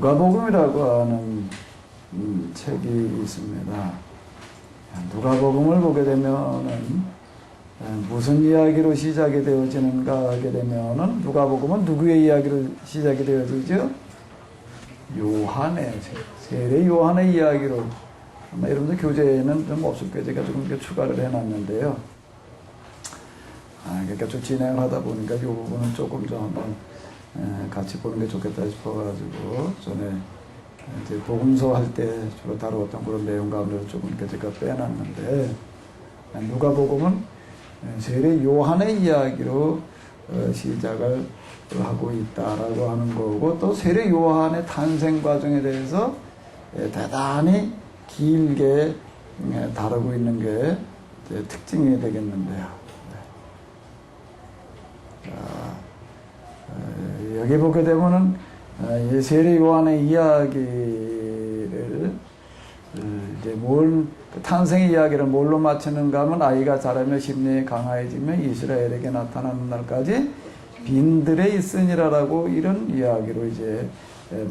누가복음이라고 하는 책이 있습니다. 누가복음을 보게 되면은 무슨 이야기로 시작이 되어지는가 하게 되면은 누가복음은 누구의 이야기로 시작이 되어지죠? 요한의 세례 요한의 이야기로. 아마 여러분들 교재에는 좀 없을 거예요. 제가 조금 이렇게 추가를 해놨는데요. 그러니까 좀 진행을 하다 보니까 이 부분은 조금 좀 한번 같이 보는 게 좋겠다 싶어가지고 전에 이제 복음서 할 때 주로 다루었던 그런 내용 가운데서 조금 이렇게 제가 빼놨는데, 누가복음은 세례 요한의 이야기로 시작을 하고 있다라고 하는 거고, 또 세례 요한의 탄생 과정에 대해서 대단히 길게 다루고 있는 게 특징이 되겠는데요. 자, 여기 보게 되면은 세례 요한의 이야기를 이제 탄생의 이야기를 뭘로 마치는가 하면, 아이가 자라며 심령이 강하여지며 이스라엘에게 나타나는 날까지 빈들에 있으니라라고 이런 이야기로 이제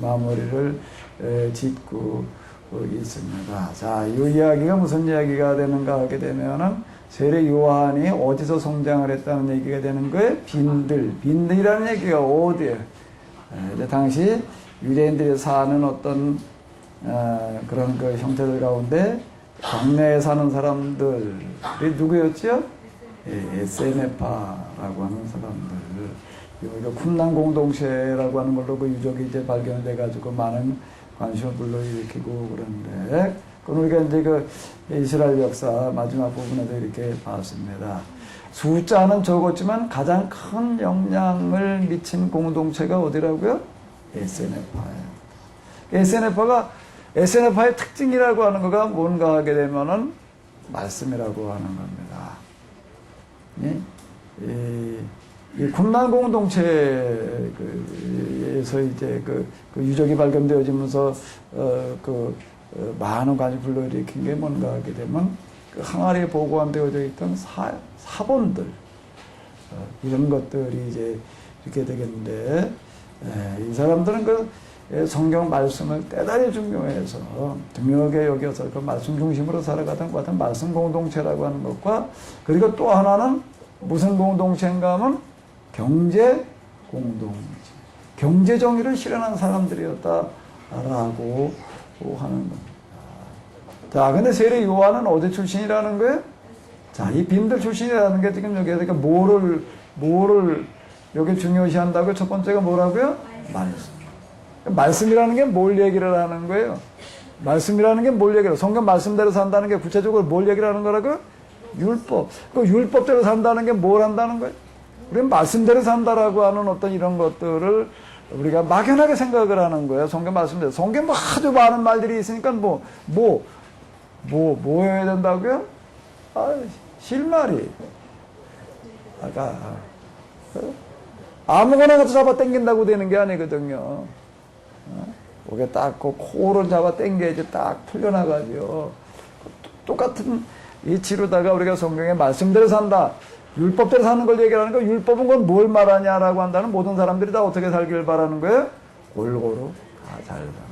마무리를 짓고 있습니다. 자, 이 이야기가 무슨 이야기가 되는가 하게 되면은 세례 요한이 어디서 성장을 했다는 얘기가 되는 거예요. 빈들이라는 얘기가 어디예요? 이제 당시 유대인들이 사는 어떤 그런 그 형태들 가운데 광야에 사는 사람들이 누구였죠? 에세네파라고 하는 사람들. 이거 쿰난 공동체라고 하는 걸로 그 유적이 이제 발견돼 가지고 많은 관심을 불러일으키고 그런데, 그건 우리가 이제 그 이스라엘 역사 마지막 부분에도 이렇게 봤습니다. 숫자는 적었지만 가장 큰 영향을 미친 공동체가 어디라고요? 에세네파예요. 에세네파의 특징이라고 하는 거가 뭔가 하게 되면은 말씀이라고 하는 겁니다. 이 쿰난 공동체에서 이제 그 유적이 발견되어지면서 많은 관심을 불러일으킨 게 뭔가 하게 되면 그 항아리에 보관되어져 있던 사본들, 이런 것들이 이제 이렇게 되겠는데, 이 사람들은 그 성경 말씀을 대단히 중요하게 여겨서 그 말씀 중심으로 살아가던 것 같은 말씀 공동체라고 하는 것과, 그리고 또 하나는 무슨 공동체인가 하면 경제 공동체, 경제 정의를 실현한 사람들이었다라고 하는 겁니다. 자, 근데 세례 요한은 어디 출신이라는 거예요? 자, 이 빈들 출신이라는 게 지금 여기에서 뭐를 여기 중요시한다고요? 첫 번째가 뭐라고요? 말씀. 말씀이라는 게 뭘 얘기를 하는 거예요? 말씀이라는 게 뭘 얘기를 해요? 성경 말씀대로 산다는 게 구체적으로 뭘 얘기를 하는 거라고요? 율법. 그 율법대로 산다는 게 뭘 한다는 거예요? 우리는 말씀대로 산다라고 하는 어떤 이런 것들을 우리가 막연하게 생각을 하는 거예요. 성경 말씀대로. 성경 뭐 아주 많은 말들이 있으니까 뭐 해야 된다고요? 실마리. 아무거나 갖다 잡아 당긴다고 되는 게 아니거든요. 목에 딱 그 코를 잡아 당겨야지 딱 풀려나가죠. 똑같은 이치로다가 우리가 성경의 말씀대로 산다, 율법대로 사는 걸 얘기하는 거, 율법은 그건 뭘 말하냐라고 한다는, 모든 사람들이 다 어떻게 살기를 바라는 거예요? 골고루 다 잘 사는.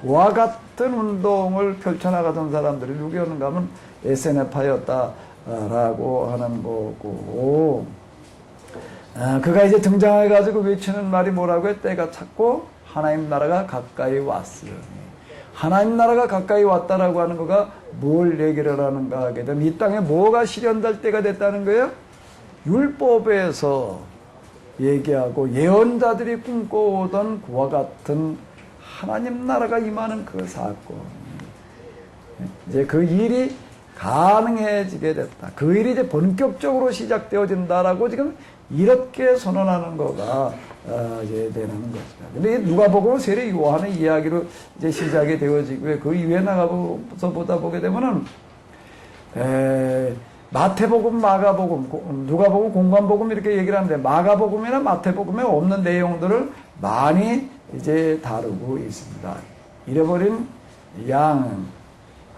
그와 같은 운동을 펼쳐나가던 사람들이 누구였는가 하면 에세네파였다라고 하는 거고, 그가 이제 등장해가지고 외치는 말이 뭐라고요? 때가 찼고 하나님 나라가 가까이 왔으니. 하나님 나라가 가까이 왔다라고 하는 거가 뭘 얘기를 하는가 하게 되면, 이 땅에 뭐가 실현될 때가 됐다는 거예요? 율법에서 얘기하고 예언자들이 꿈꿔오던 그와 같은 하나님 나라가 임하는 그 사건, 이제 그 일이 가능해지게 됐다. 그 일이 이제 본격적으로 시작되어진다라고 지금 이렇게 선언하는 거가 이제 되는 거죠. 근데 누가복음은 세례 요한의 이야기로 이제 시작이 되어지고요. 그 이후에 나가서 보다 보게 되면은 마태복음, 마가복음, 누가복음, 공관복음 이렇게 얘기를 하는데, 마가복음이나 마태복음에 없는 내용들을 많이 이제 다루고 있습니다. 잃어버린 양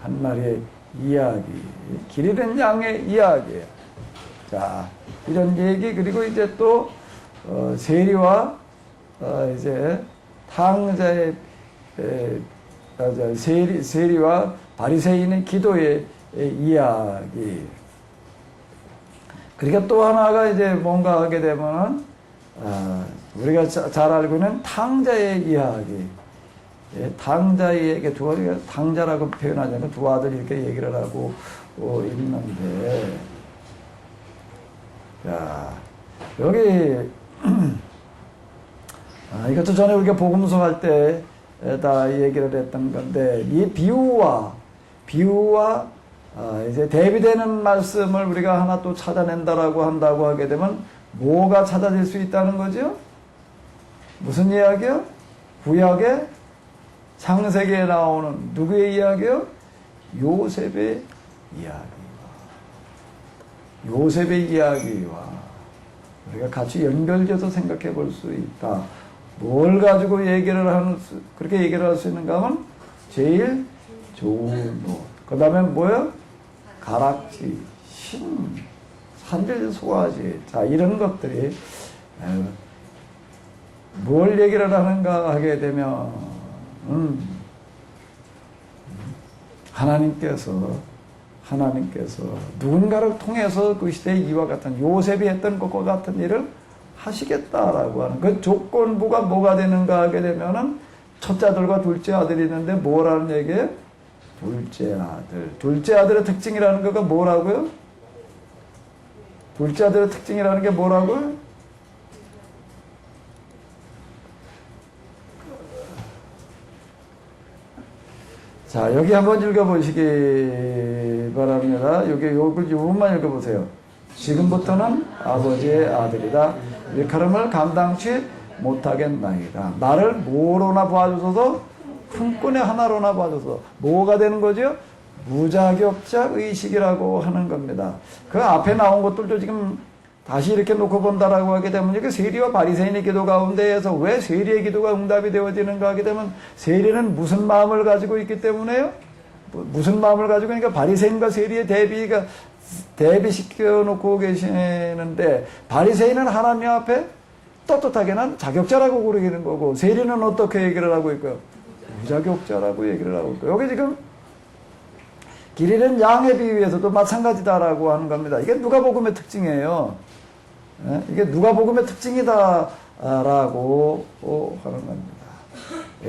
한 마리의 이야기, 길 잃은 양의 이야기예요. 자, 이런 얘기, 그리고 이제 또 세리와 이제 탕자의 세리와 바리새인의 기도의 이야기. 그러니까 또 하나가 이제 뭔가 하게 되면은 우리가 잘 알고 있는 탕자의 이야기. 탕자에게 탕자라고 표현하지 않고 두 아들 이렇게 얘기를 하고 있는데, 자, 여기, 이것도 전에 우리가 복음서 할 때 다 얘기를 했던 건데, 이 비유와 이제 대비되는 말씀을 우리가 하나 또 찾아낸다라고 한다고 하게 되면 뭐가 찾아질 수 있다는 거죠? 무슨 이야기요? 구약의 창세기에 나오는 누구의 이야기요? 요셉의 이야기와 우리가 같이 연결돼서 생각해 볼 수 있다. 뭘 가지고 그렇게 얘기를 할 수 있는가 하면 제일 좋은 것. 그 다음에 뭐요? 가락지, 산들 소화지. 자, 이런 것들이 뭘 얘기를 하는가 하게 되면 하나님께서 누군가를 통해서 그 시대의 이와 같은 요셉이 했던 것과 같은 일을 하시겠다라고 하는 그 조건부가 뭐가 되는가 하게 되면은 첫째 아들과 둘째 아들이 있는데 뭐라는 얘기예요? 둘째 아들의 특징이라는 거가 뭐라고요? 둘째 아들의 특징이라는 게 뭐라고요? 자, 여기 한번 읽어보시기 바랍니다. 여기 요 부분만 읽어보세요. 지금부터는 아버지의 아들이다. 일컬음을 감당치 못하겠나이다. 나를 뭐로나 봐주소서, 품꾼의 하나로나 봐줘서. 뭐가 되는 거죠? 무자격자 의식이라고 하는 겁니다. 그 앞에 나온 것들도 지금 다시 이렇게 놓고 본다라고 하게 되면 이게 세리와 바리새인의 기도 가운데에서 왜 세리의 기도가 응답이 되어지는가 하게 되면 세리는 무슨 마음을 가지고 있기 때문에요? 무슨 마음을 가지고, 그러니까 바리새인과 세리의 대비시켜 놓고 계시는데, 바리새인은 하나님 앞에 떳떳하게는 자격자라고 그러기는 거고, 세리는 어떻게 얘기를 하고 있고요? 무자격자라고 얘기를 하고 있고, 여기 지금 길 잃은 양의 비유에서도 마찬가지다라고 하는 겁니다. 이게 누가복음의 특징이에요. 이게 누가복음의 특징이다라고 하는 겁니다.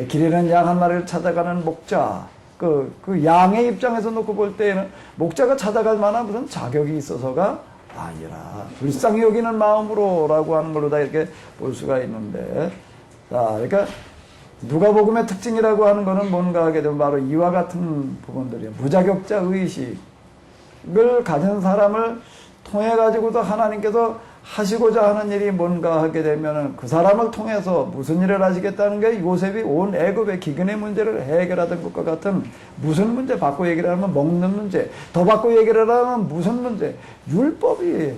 길 잃은 양 한 마리를 찾아가는 목자, 그 양의 입장에서 놓고 볼 때에는 목자가 찾아갈 만한 무슨 자격이 있어서가 아니라 불쌍히 여기는 마음으로라고 하는 걸로 다 이렇게 볼 수가 있는데, 자, 그러니까 누가복음의 특징이라고 하는 것은 뭔가 하게 되면 바로 이와 같은 부분들이에요. 무자격자 의식을 가진 사람을 통해 가지고도 하나님께서 하시고자 하는 일이 뭔가 하게 되면은 그 사람을 통해서 무슨 일을 하시겠다는 게 요셉이 온 애굽의 기근의 문제를 해결하던 것과 같은, 무슨 문제 받고 얘기를 하면 먹는 문제, 더 받고 얘기를 하면 무슨 문제, 율법이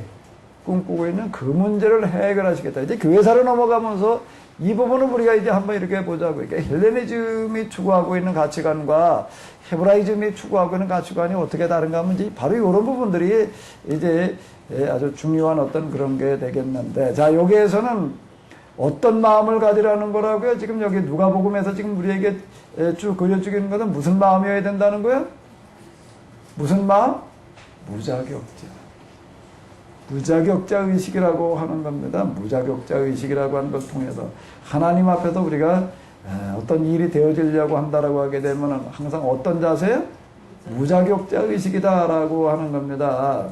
꿈꾸고 있는 그 문제를 해결하시겠다. 이제 교회사로 넘어가면서 이 부분은 우리가 이제 한번 이렇게 보자고. 그러니까 헬레니즘이 추구하고 있는 가치관과 헤브라이즘이 추구하고 있는 가치관이 어떻게 다른가 하면 이제 바로 이런 부분들이 이제 아주 중요한 어떤 그런 게 되겠는데, 자, 여기에서는 어떤 마음을 가지라는 거라고요? 지금 여기 누가복음에서 지금 우리에게 쭉 그려주기는 것은 무슨 마음이어야 된다는 거예요? 무슨 마음? 무자격자 의식이라고 하는 겁니다. 무자격자 의식이라고 하는 것을 통해서 하나님 앞에서 우리가 어떤 일이 되어지려고 한다라고 하게 되면 항상 어떤 자세요? 무자격자 의식이다라고 하는 겁니다.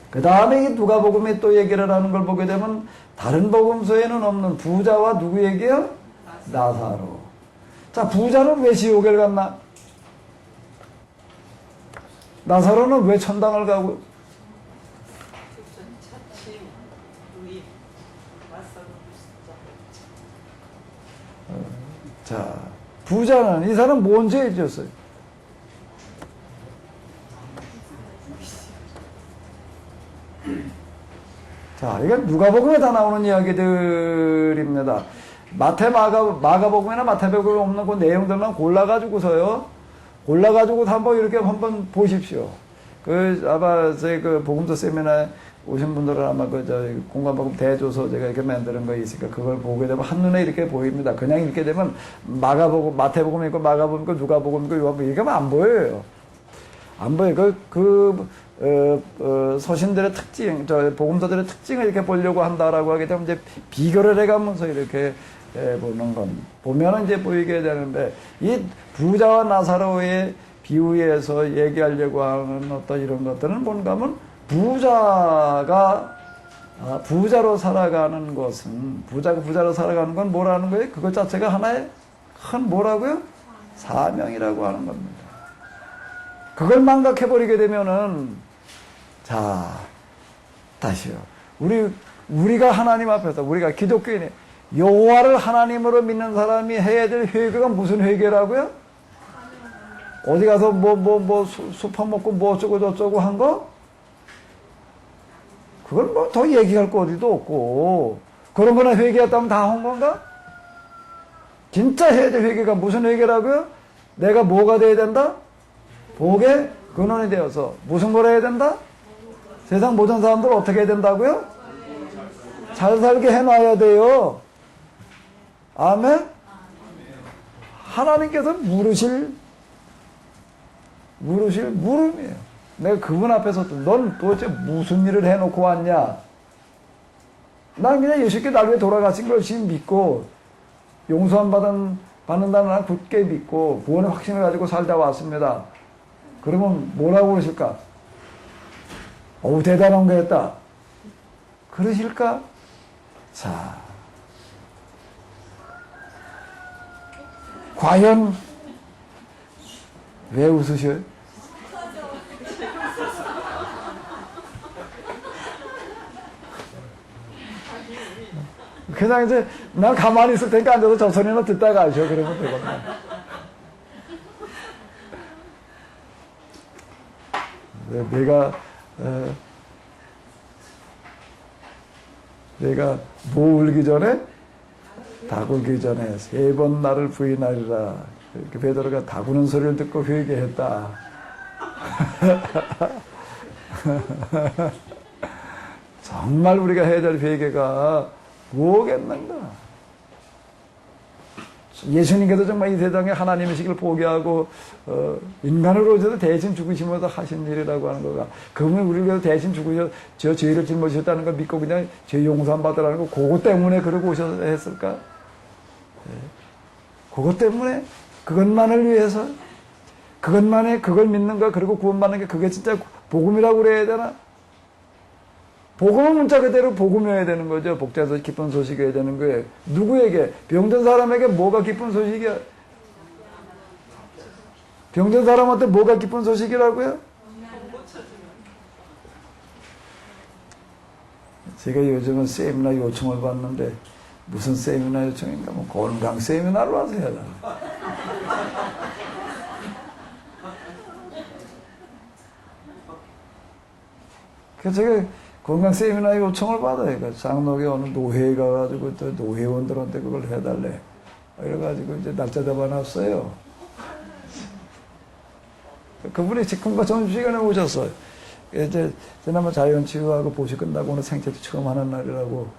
그 다음에 이 누가복음에 또 얘기를 하는 걸 보게 되면 다른 복음서에는 없는 부자와 누구 얘기요? 나사로. 자, 부자는 왜 지옥을 갔나? 나사로는 왜 천당을 가고? 자, 부자는 이 사람 뭔 죄를 지었어요? 자, 이건 누가복음에 다 나오는 이야기들입니다. 마가복음이나 마태복음에 없는 그 내용들만 골라가지고서요. 한번 이렇게 한번 보십시오. 아마 저희 복음서 세미나에 오신 분들은 아마 공감복음 대조서 제가 이렇게 만드는 거 있으니까 그걸 보게 되면 한눈에 이렇게 보입니다. 그냥 읽게 되면 마태복음 있고 마가복음 있고 누가복음 있고 요한복음 이렇게 하면 안 보여요. 안 보여요. 서신들의 특징, 복음서들의 특징을 이렇게 보려고 한다라고 하게 되면 이제 비교를 해가면서 이렇게 보는 건, 보면은 이제 보이게 되는데, 이 부자와 나사로의 비유에서 얘기하려고 하는 어떤 이런 것들은 뭔가 하면 부자로 살아가는 것은, 부자로 살아가는 건 뭐라는 거예요? 그것 자체가 하나의 큰 뭐라고요? 사명이라고 하는 겁니다. 그걸 망각해버리게 되면은, 자, 다시요. 우리가 하나님 앞에서, 우리가 기독교인이 여호와를 하나님으로 믿는 사람이 해야 될 회개가 무슨 회개라고요? 어디 가서 수 퍼먹고 뭐 어쩌고 저쩌고 한 거? 그걸 뭐 더 얘기할 거 어디도 없고, 그런 거나 회개했다면 다 한 건가? 진짜 해야 될 회개가 무슨 회개라고요? 내가 뭐가 돼야 된다? 복의 근원이 되어서 무슨 걸 해야 된다? 세상 모든 사람들 어떻게 해야 된다고요? 잘 살게 해놔야 돼요. 아멘? 하나님께서 물으실 물음이에요. 내가 그분 앞에서 넌 도대체 무슨 일을 해놓고 왔냐? 난 그냥 예수께 날 위해 돌아가신 걸 지금 믿고 용서함 받는다는 날 굳게 믿고 구원의 확신을 가지고 살다 왔습니다. 그러면 뭐라고 그러실까? 어우 대단한 거 했다. 그러실까? 자, 과연 왜 웃으셔요? 그냥 이제 난 가만히 있을 테니까 앉아서 저 소리나 듣다 가셔. 그러면 되거든요. 내가 뭐 울기 전에 닭 울기 전에 3번 나를 부인하리라. 이렇게 베드로가 닭 우는 소리를 듣고 회개했다. 정말 우리가 해야 될 회개가 뭐겠는가? 예수님께서 정말 이 세상에 하나님의식을 포기하고 인간으로 오셔서 대신 죽으시면서 하신 일이라고 하는 거가, 그분이 우리를 위해서 대신 죽으셔서 저 죄를 짊어지셨다는 걸 믿고 그냥 죄 용서함 받으라는 거, 그것 때문에 그러고 오셔서 했을까? 네. 그것 때문에, 그것만을 위해서, 그걸 믿는 거, 그리고 구원받는 게 그게 진짜 복음이라고 그래야 되나? 복음은 문자 그대로 복음이어야 되는 거죠. 복자에서 기쁜 소식이어야 되는 거예요. 누구에게? 병든 사람에게 뭐가 기쁜 소식이야? 병든 사람한테 뭐가 기쁜 소식이라고요? 제가 요즘은 세미나 요청을 받는데 무슨 세미나 요청인가? 뭐 건강 세미나로 하세요. 그래서 제가 건강 세미나 요청을 받아요. 그러니까 장로교 어느 노회에 가가지고 또 노회원들한테 그걸 해달래. 이래가지고 이제 날짜 잡아놨어요. 그분이 지금과 점심시간에 오셨어요. 이제 지난번 자연치유하고 보시 끝나고 오늘 생체치 처음 하는 날이라고,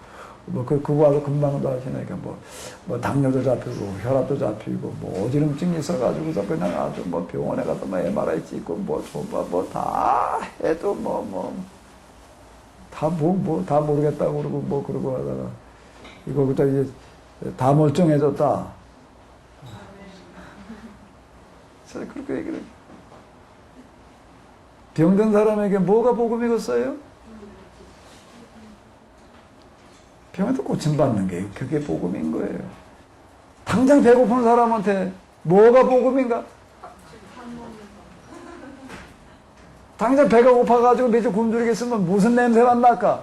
그거 와서 금방도 하시니까 뭐 당뇨도 잡히고 혈압도 잡히고 뭐 어지럼증이 있어가지고서 그냥 아주 뭐 병원에 가서 뭐 MRI 찍고 뭐 다 해도 다 모르겠다고 그러고 그러고 하다가 이거부터 이제 다 멀쩡해졌다. 그래서 그렇게 얘기를. 병든 사람에게 뭐가 복음이겠어요? 병에도 고침받는 게 그게 복음인 거예요. 당장 배고픈 사람한테 뭐가 복음인가? 당장 배가 고파가지고 며칠 굶주리겠으면 무슨 냄새가 날까?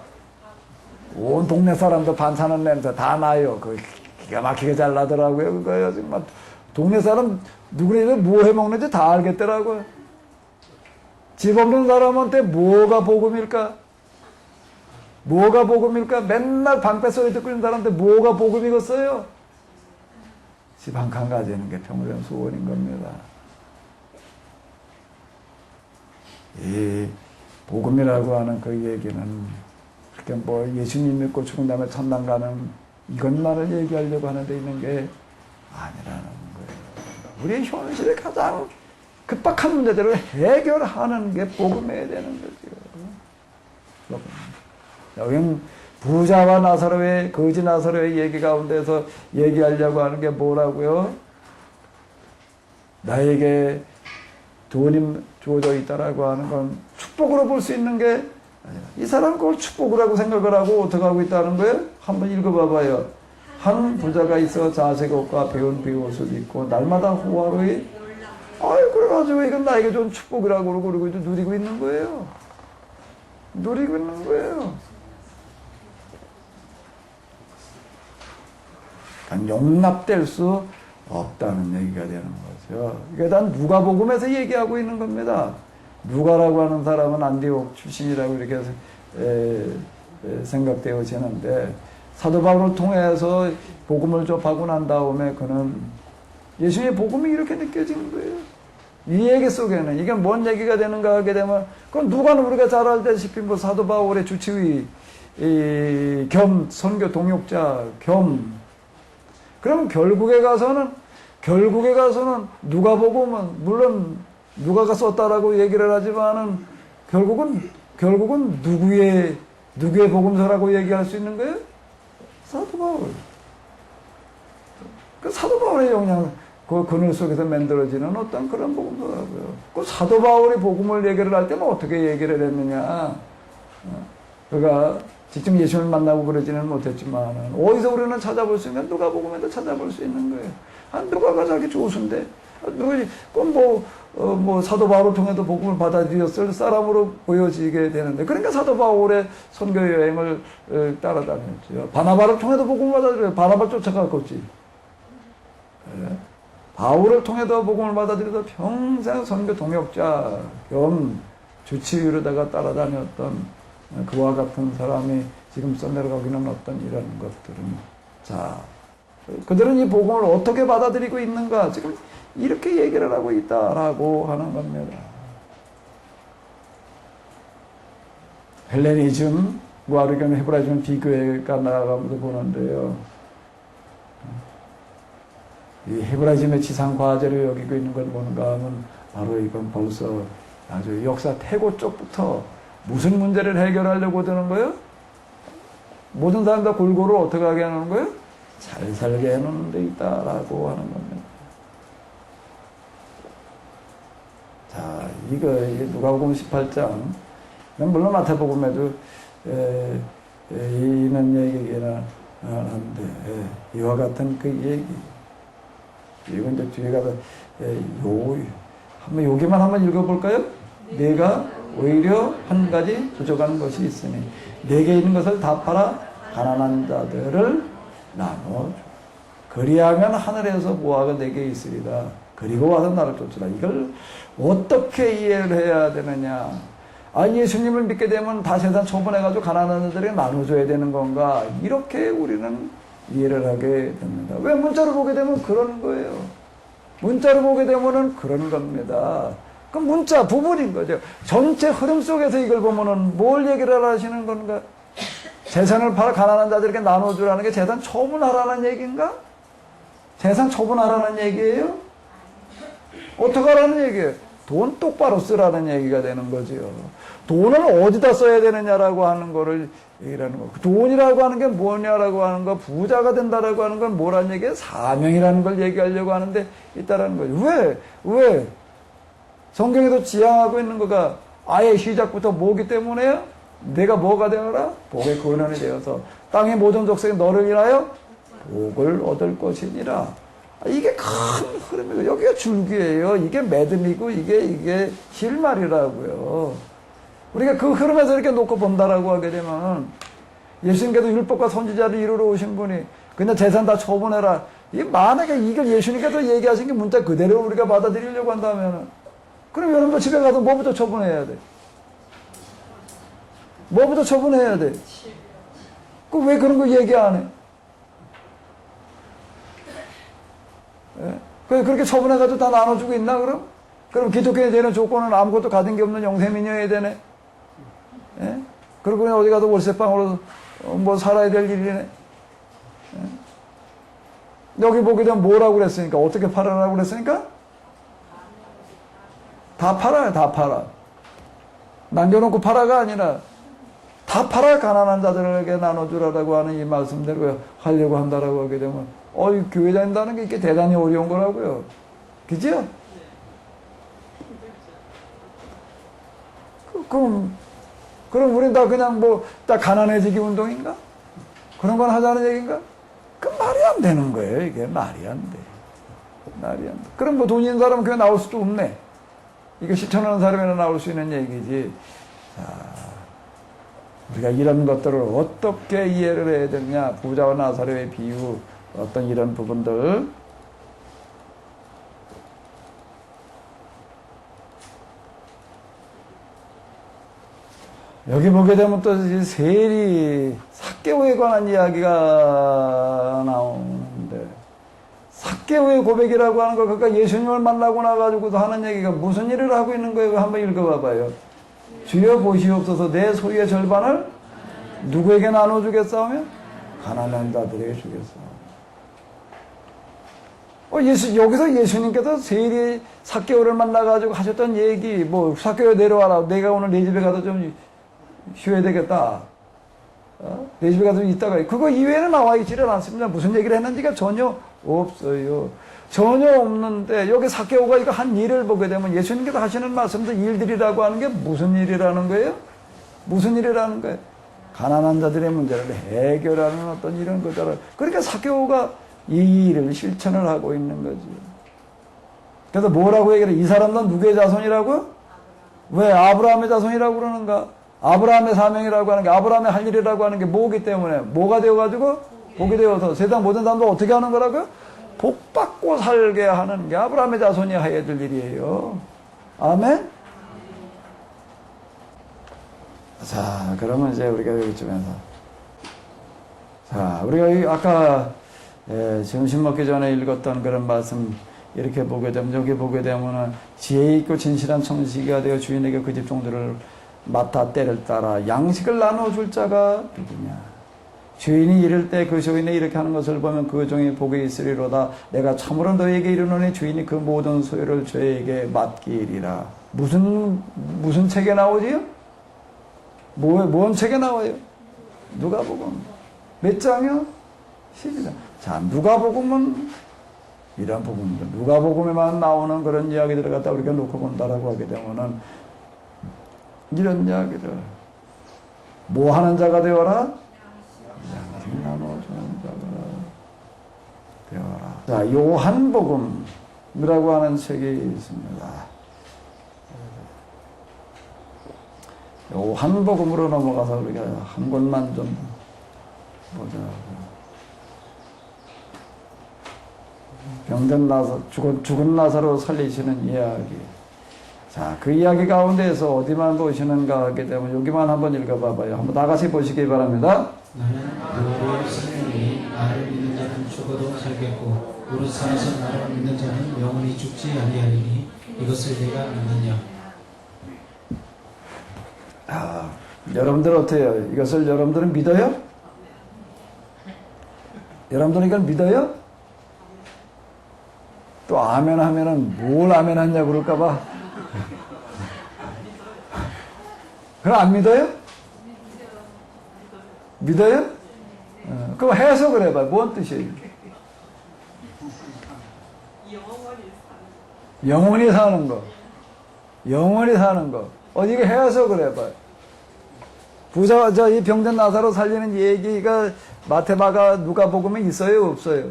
온 동네 사람도 반찬한 냄새 다 나요. 그 기가 막히게 잘 나더라고요. 그거요. 정말 동네 사람 누구나 뭐 해먹는지 다 알겠더라고요. 집 없는 사람한테 뭐가 복음일까? 뭐가 복음일까? 맨날 방패소리 듣고 있는 사람한테 뭐가 복음이겠어요? 집 한 칸 가지는 게 평생 소원인 겁니다. 이 복음이라고 하는 그 얘기는 그렇게 뭐 예수님 믿고 죽은 다음에 천당 가는 이것만을 얘기하려고 하는 데 있는 게 아니라는 거예요. 우리의 현실에 가장 급박한 문제들을 해결하는 게 복음해야 되는 거죠. 여긴 부자와 나사로의 거지 나사로의 얘기 가운데서 얘기하려고 하는 게 뭐라고요? 나에게 돈이 주어져 있다라고 하는 건 축복으로 볼 수 있는 게 이 사람은 그걸 축복이라고 생각을 하고 어떻게 하고 있다는 거예요? 한번 읽어봐봐요. 한 부자가 있어 자색 옷과 배운 비옷을 입고 날마다 호화로이 그래가지고 이건 나에게 좀 축복이라고 그러고 누리고 있는 거예요. 누리고 있는 거예요. 그러니까 용납될 수 없다는 얘기가 되는 거죠. 이게 다 누가복음에서 얘기하고 있는 겁니다. 누가라고 하는 사람은 안디옥 출신이라고 이렇게 생각되어지는데 사도 바울을 통해서 복음을 접하고 난 다음에 그는 예수님의 복음이 이렇게 느껴지는 거예요. 이 얘기 속에는 이게 뭔 얘기가 되는가 하게 되면 그건 누가는 우리가 잘 알다시피 뭐 사도 바울의 주치의 겸 선교 동역자 겸 그럼 결국에 가서는 누가복음은 물론 누가가 썼다라고 얘기를 하지만은 결국은 누구의 복음서라고 얘기할 수 있는 거예요? 사도 바울. 그 사도 바울의 영향, 그 그늘 속에서 만들어지는 어떤 그런 복음서라고요. 그 사도 바울이 복음을 얘기를 할 때는 어떻게 얘기를 했느냐? 그가 직접 예수님을 만나고 그러지는 못했지만 어디서 우리는 찾아볼 수 있는 누가복음에도 찾아볼 수 있는 거예요. 누가가 자기 조수인데 뭐 사도 바울을 통해서 복음을 받아들였을 사람으로 보여지게 되는데 그러니까 사도 바울의 선교 여행을 따라다녔죠. 바나바를 통해서 복음을 받아들여 바나바 쫓아갔겠지. 바울을 통해서 복음을 받아들여서 평생 선교 동역자 겸 주치의로다가 따라다녔던 그와 같은 사람이 지금 써내려가고 있는 어떤 이런 것들은 자 그들은 이 복음을 어떻게 받아들이고 있는가 지금 이렇게 얘기를 하고 있다라고 하는 겁니다. 헬레니즘과 우리가 헤브라이즘 비교해가 나아가면서 보는데요. 이 헤브라이즘의 지상 과제로 여기고 있는 건 뭔가 하면 바로 이건 벌써 아주 역사 태고 쪽부터 무슨 문제를 해결하려고 드는 거예요? 모든 사람 다 골고루 어떻게 하게 하는 거예요? 잘 살게 해놓는 데 있다라고 하는 겁니다. 자, 이거 누가복음 18장 물론 마태복음에도 있는 얘기기는 한데 이와 같은 그 얘기 이건 이제 뒤에 가서 한번 여기만 한번 읽어볼까요? 내가 오히려 한 가지 부족한 것이 있으니 내게 있는 것을 다 팔아 가난한 자들을 나눠 그리하면 하늘에서 보화가 내게 있으리다. 그리고 와서 나를 쫓으라. 이걸 어떻게 이해를 해야 되느냐? 예수님을 믿게 되면 다 재산 처분해가지고 가난한 자들에게 나눠줘야 되는 건가? 이렇게 우리는 이해를 하게 됩니다. 왜 문자로 보게 되면 그런 거예요. 문자로 보게 되면은 그런 겁니다. 그 문자 부분인 거죠. 전체 흐름 속에서 이걸 보면은 뭘 얘기를 하시는 건가? 재산을 팔아 가난한 자들에게 나눠주라는 게 재산 처분하라는 얘기인가? 재산 처분하라는 얘기예요? 어떻게 하라는 얘기예요? 돈 똑바로 쓰라는 얘기가 되는 거죠. 돈을 어디다 써야 되느냐라고 하는 거를 얘기하는 거. 돈이라고 하는 게 뭐냐라고 하는 거, 부자가 된다라고 하는 건 뭐라는 얘기예요? 사명이라는 걸 얘기하려고 하는데 있다라는 거죠. 왜? 성경에도 지향하고 있는 거가 아예 시작부터 뭐기 때문에요? 내가 뭐가 되어라? 복의 근원이 되어서 땅의 모든 족속이 너를 인하여 복을 얻을 것이니라. 이게 큰 흐름이고 여기가 줄기예요. 이게 매듭이고 이게 실말이라고요. 우리가 그 흐름에서 이렇게 놓고 본다라고 하게 되면 예수님께서 율법과 선지자를 이루러 오신 분이 그냥 재산 다 처분해라. 만약에 이걸 예수님께서 얘기하신 게 문자 그대로 우리가 받아들이려고 한다면 그럼 여러분도 집에 가서 뭐부터 처분해야 돼? 뭐부터 처분해야 돼? 왜 그런 거 얘기 안 해? 예? 그렇게 처분해가지고 다 나눠주고 있나, 그럼? 그럼 기독교에 되는 조건은 아무것도 가진 게 없는 영세민여야 되네? 예? 그리고 그냥 어디 가도 월세방으로 뭐 살아야 될 일이네. 예? 여기 보게 되면 뭐라고 그랬으니까, 어떻게 팔아라고 그랬으니까? 다 팔아요, 다 팔아. 남겨놓고 팔아가 아니라 다 팔아 가난한 자들에게 나눠주라고 하는 이 말씀대로 하려고 한다라고 하게 되면 교회 다닌다는 게 이렇게 대단히 어려운 거라고요. 그죠? 그럼 우린 다 그냥 다 가난해지기 운동인가? 그런 건 하자는 얘기인가? 그 말이 안 되는 거예요. 이게 말이 안 돼. 말이 안 돼. 그럼 돈 있는 사람은 교회 나올 수도 없네. 이거 실천하는 사람이나 나올 수 있는 얘기지. 자, 우리가 이런 것들을 어떻게 이해를 해야 되느냐. 부자와 나사로의 비유, 어떤 이런 부분들. 여기 보게 되면 또 세리, 삭개오에 관한 이야기가 나오는데, 삭개오의 고백이라고 하는 거, 그러니까 예수님을 만나고 나가지고도 하는 얘기가 무슨 일을 하고 있는 거예요? 한번 읽어봐봐요. 주여 보시옵소서, 내 소유의 절반을 누구에게 나눠주겠사오며? 가난한 자들에게 주겠사오며. 여기서 예수님께서 세리 삭개오를 만나가지고 하셨던 얘기, 삭개오 내려와라. 내가 오늘 내 집에 가서 좀 쉬어야 되겠다. 내 집에 가서 있다가, 그거 이외에는 나와 있지를 않습니다. 무슨 얘기를 했는지가 전혀 없어요. 전혀 없는데, 여기 삭개오가 이거 한 일을 보게 되면 예수님께서 하시는 말씀들 일들이라고 하는 게 무슨 일이라는 거예요? 무슨 일이라는 거예요? 가난한 자들의 문제를 해결하는 어떤 이런 거잖아요. 그러니까 삭개오가 이 일을 실천을 하고 있는 거지. 그래서 뭐라고 얘기를 해? 이 사람은 누구의 자손이라고? 왜 아브라함의 자손이라고 그러는가? 아브라함의 사명이라고 하는 게, 아브라함의 할 일이라고 하는 게 뭐기 때문에, 뭐가 되어가지고? 복이 되어서 세상 모든 사람도 어떻게 하는 거라고요? 복 받고 살게 하는 게 아브라함의 자손이 해야 될 일이에요. 아멘? 자, 그러면 이제 우리가 여기쯤에서. 자, 우리가 아까, 점심 먹기 전에 읽었던 그런 말씀, 이렇게 보게 되면, 여기 보게 되면은, 지혜 있고 진실한 청지기가 되어 주인에게 그 집 종들을 맡아 때를 따라 양식을 나눠줄 자가 누구냐. 주인이 이를 때 그 주인이 이렇게 하는 것을 보면 그 종이 복이 있으리로다. 내가 참으로 너에게 이르노니 주인이 그 모든 소유를 저에게 맡기리라. 무슨 책에 나오지요? 뭔 책에 나와요? 누가복음. 몇 장이요? 12장. 자, 누가복음은 이런 부분들. 누가복음에만 나오는 그런 이야기들을 갖다 우리가 놓고 본다라고 하게 되면은 이런 이야기를 뭐 하는 자가 되어라? 양식 나눠주는 자가 되어라. 자, 요한복음이라고 하는 책이 있습니다. 요한복음으로 넘어가서 우리가 한 곳만 좀 보자. 병든 나사로, 죽은 나사로 살리시는 이야기. 자, 그 이야기 가운데에서 어디만 보시는가 하게 되면 여기만 한번 읽어봐봐요. 한번 다 같이 보시기 바랍니다. 나는 너희의 생명이 나를 믿는 자는 죽어도 살겠고 무릇 살아서 나를 믿는 자는 영원히 죽지 아니하리니 이것을 내가 믿느냐. 여러분들 어때요? 이것을 여러분들은 믿어요? 여러분들은 이걸 믿어요? 또 아멘 하면은 뭘 아멘 하냐고 그럴까봐. 그럼 안 믿어요? 믿어요? 그럼 해석을 해봐. 뭔 뜻이에요? 영원히 사는 거. 영원히 사는 거. 이게 해석을 해봐. 부자가 이 병든 나사로 살리는 얘기가 마태마가 누가복음에 있어요? 없어요?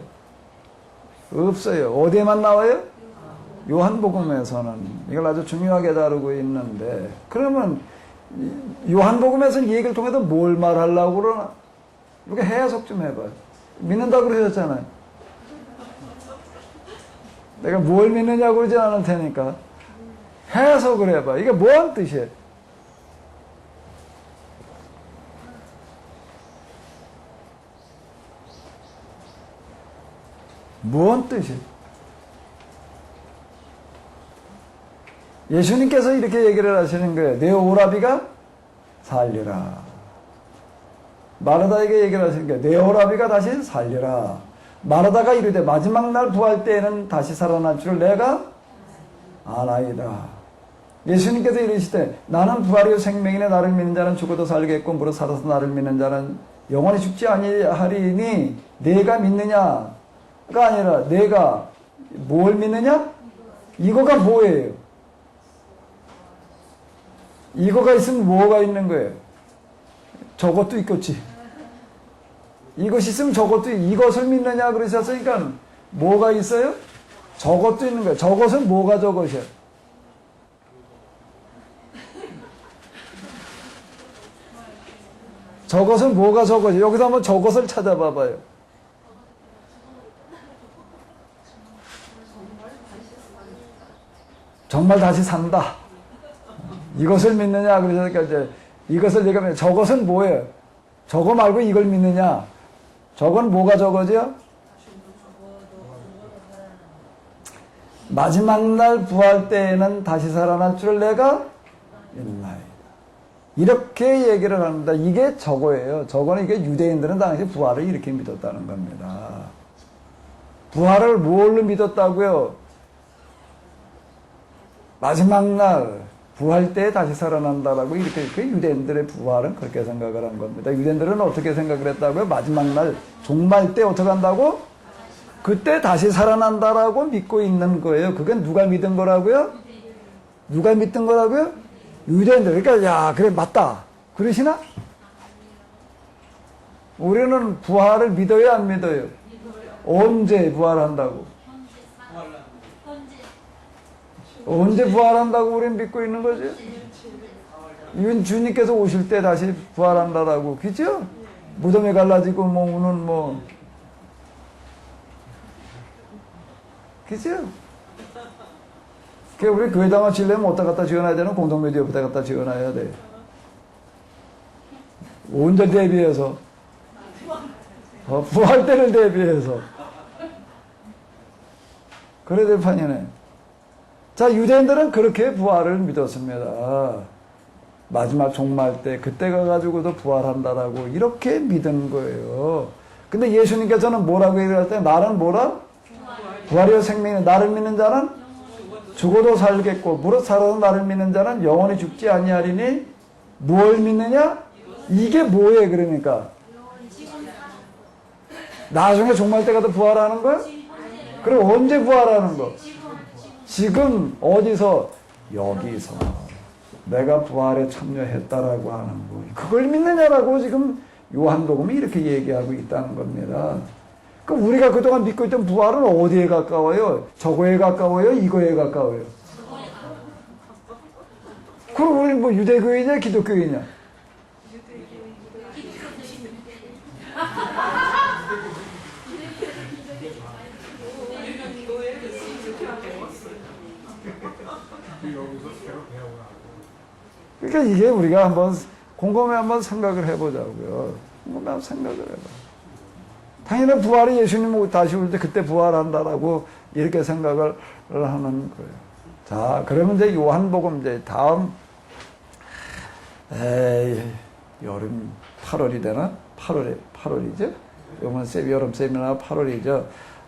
없어요. 어디에만 나와요? 요한복음에서는 이걸 아주 중요하게 다루고 있는데, 그러면 요한복음에서는 이 얘기를 통해서 뭘 말하려고 그러나? 이렇게 해석 좀 해봐요. 믿는다고 그러셨잖아요. 내가 뭘 믿느냐고 그러지 않을 테니까 해석을 해봐. 이게 뭐한 뜻이에요? 뭔 뜻이에요? 예수님께서 이렇게 얘기를 하시는 거예요. 내 오라비가 살리라. 마르다에게 얘기를 하시니까 내 오라비가 다시 살리라. 마르다가 이르되 마지막 날 부활 때에는 다시 살아날 줄을 내가 아나이다. 예수님께서 이르시되 나는 부활이요 생명이니 나를 믿는 자는 죽어도 살겠고 무릇 살아서 나를 믿는 자는 영원히 죽지 아니하리니 내가 믿느냐가 아니라 내가 뭘 믿느냐? 이거가 뭐예요? 이거가 있으면 뭐가 있는 거예요? 저것도 있겠지. 이것이 있으면 저것도 이것을 믿느냐 그러셨으니까 뭐가 있어요? 저것도 있는 거예요. 저것은 뭐가 저것이에요? 저것은 뭐가 저것이에요? 여기서 한번 저것을 찾아봐봐요. 정말 다시 산다. 이것을 믿느냐 그러니까 이제 이것을 얘기하면 저것은 뭐예요? 저거 말고 이걸 믿느냐? 저건 뭐가 저거죠? 마지막 날 부활 때에는 다시 살아날 줄을 내가 믿나이다. 이렇게 얘기를 합니다. 이게 저거예요. 저거는 이게 유대인들은 당시 부활을 이렇게 믿었다는 겁니다. 부활을 뭘로 믿었다고요? 마지막 날 부활 때에 다시 살아난다라고 이렇게 유대인들의 부활은 그렇게 생각을 한 겁니다. 유대인들은 어떻게 생각을 했다고요? 마지막 날 종말 때 어떻게 한다고? 그때 다시 살아난다라고 믿고 있는 거예요. 그건 누가 믿은 거라고요? 누가 믿던 거라고요? 유대인들. 그러니까 야 그래 맞다. 그러시나? 우리는 부활을 믿어요 안 믿어요? 언제 부활한다고? 언제 부활한다고 우리는 믿고 있는 거죠? 이건 주님께서 오실 때 다시 부활한다라고, 그죠? 무덤에 갈라지고 뭐 우는 뭐, 그죠? 그 우리 교회당을 지려면 어디다 갖다 지어놔야 되는 공동묘지 옆에다 갖다 지어놔야 돼. 온전 대비해서, 부활 때를 대비해서. 그래야 될 판이네. 자, 유대인들은 그렇게 부활을 믿었습니다. 마지막 종말 때, 그때 가가지고도 부활한다라고, 이렇게 믿은 거예요. 근데 예수님께서는 뭐라고 얘기할 때, 나는 뭐라? 부활이요 생명이 나를 믿는 자는 죽어도 살겠고, 무릇 살아서 나를 믿는 자는 영원히 죽지 아니하리니, 뭘 믿느냐? 이게 뭐예요, 그러니까? 나중에 종말 때 가도 부활하는 거야? 그럼 언제 부활하는 거? 지금 어디서? 여기서 내가 부활에 참여했다라고 하는 거. 그걸 믿느냐라고 지금 요한복음이 이렇게 얘기하고 있다는 겁니다. 그럼 우리가 그동안 믿고 있던 부활은 어디에 가까워요? 저거에 가까워요? 이거에 가까워요? 그럼 우리 뭐 유대교이냐 기독교이냐? 그러니까 이게 우리가 한번 곰곰이 한번 생각을 해보자고요. 곰곰이 한번 생각을 해봐. 당연히 부활이 예수님 다시 올 때 그때 부활한다라고 이렇게 생각을 하는 거예요. 자, 그러면 이제 요한복음 이제 다음 여름 8월이 되나? 8월이죠? 요번 여름 세미나 8월이죠.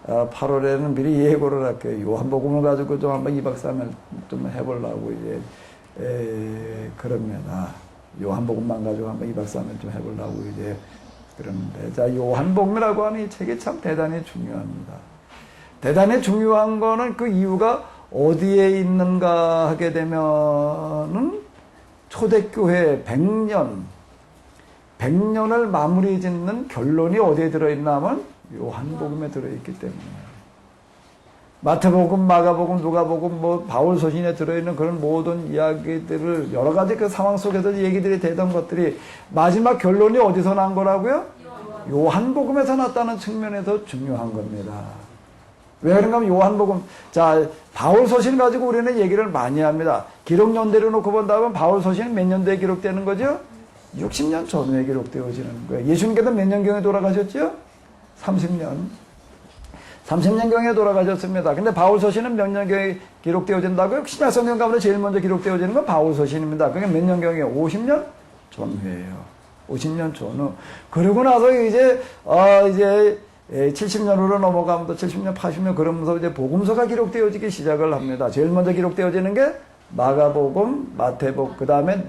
8월에는 미리 예고를 할게요. 요한복음을 가지고 좀 한번 2박 3일 좀 해보려고 이제 그럽니다. 요한복음만 가지고 한번 2박 3일 좀 해보려고 이제 그러는데, 자, 요한복음이라고 하는 이 책이 참 대단히 중요합니다. 대단히 중요한 거는 그 이유가 어디에 있는가 하게 되면은 초대교회 100년을 마무리 짓는 결론이 어디에 들어있나 하면 요한복음에 들어있기 때문에. 마태복음, 마가복음, 누가복음, 뭐 바울서신에 들어있는 그런 모든 이야기들을 여러 가지 그 상황 속에서 얘기들이 되던 것들이 마지막 결론이 어디서 난 거라고요? 요한복음에서 났다는 측면에서 중요한 겁니다. 왜 그런가 하면 요한복음, 자, 바울서신 가지고 우리는 얘기를 많이 합니다. 기록 연대로 놓고 본다면 바울서신은 몇 년대에 기록되는 거죠? 60년 전후에 기록되어지는 거예요. 예수님께서 몇 년경에 돌아가셨죠? 30년경에 돌아가셨습니다. 근데 바울서신은 몇 년경에 기록되어진다고요? 신약성경 가운데 제일 먼저 기록되어지는 건 바울서신입니다. 그게 몇 년경이에요? 50년? 전후예요. 50년 전후. 그러고 나서 이제 70년으로 넘어가면서 70년, 80년 그러면서 이제 복음서가 기록되어지기 시작을 합니다. 제일 먼저 기록되어지는 게 마가복음, 마태복음, 그 다음에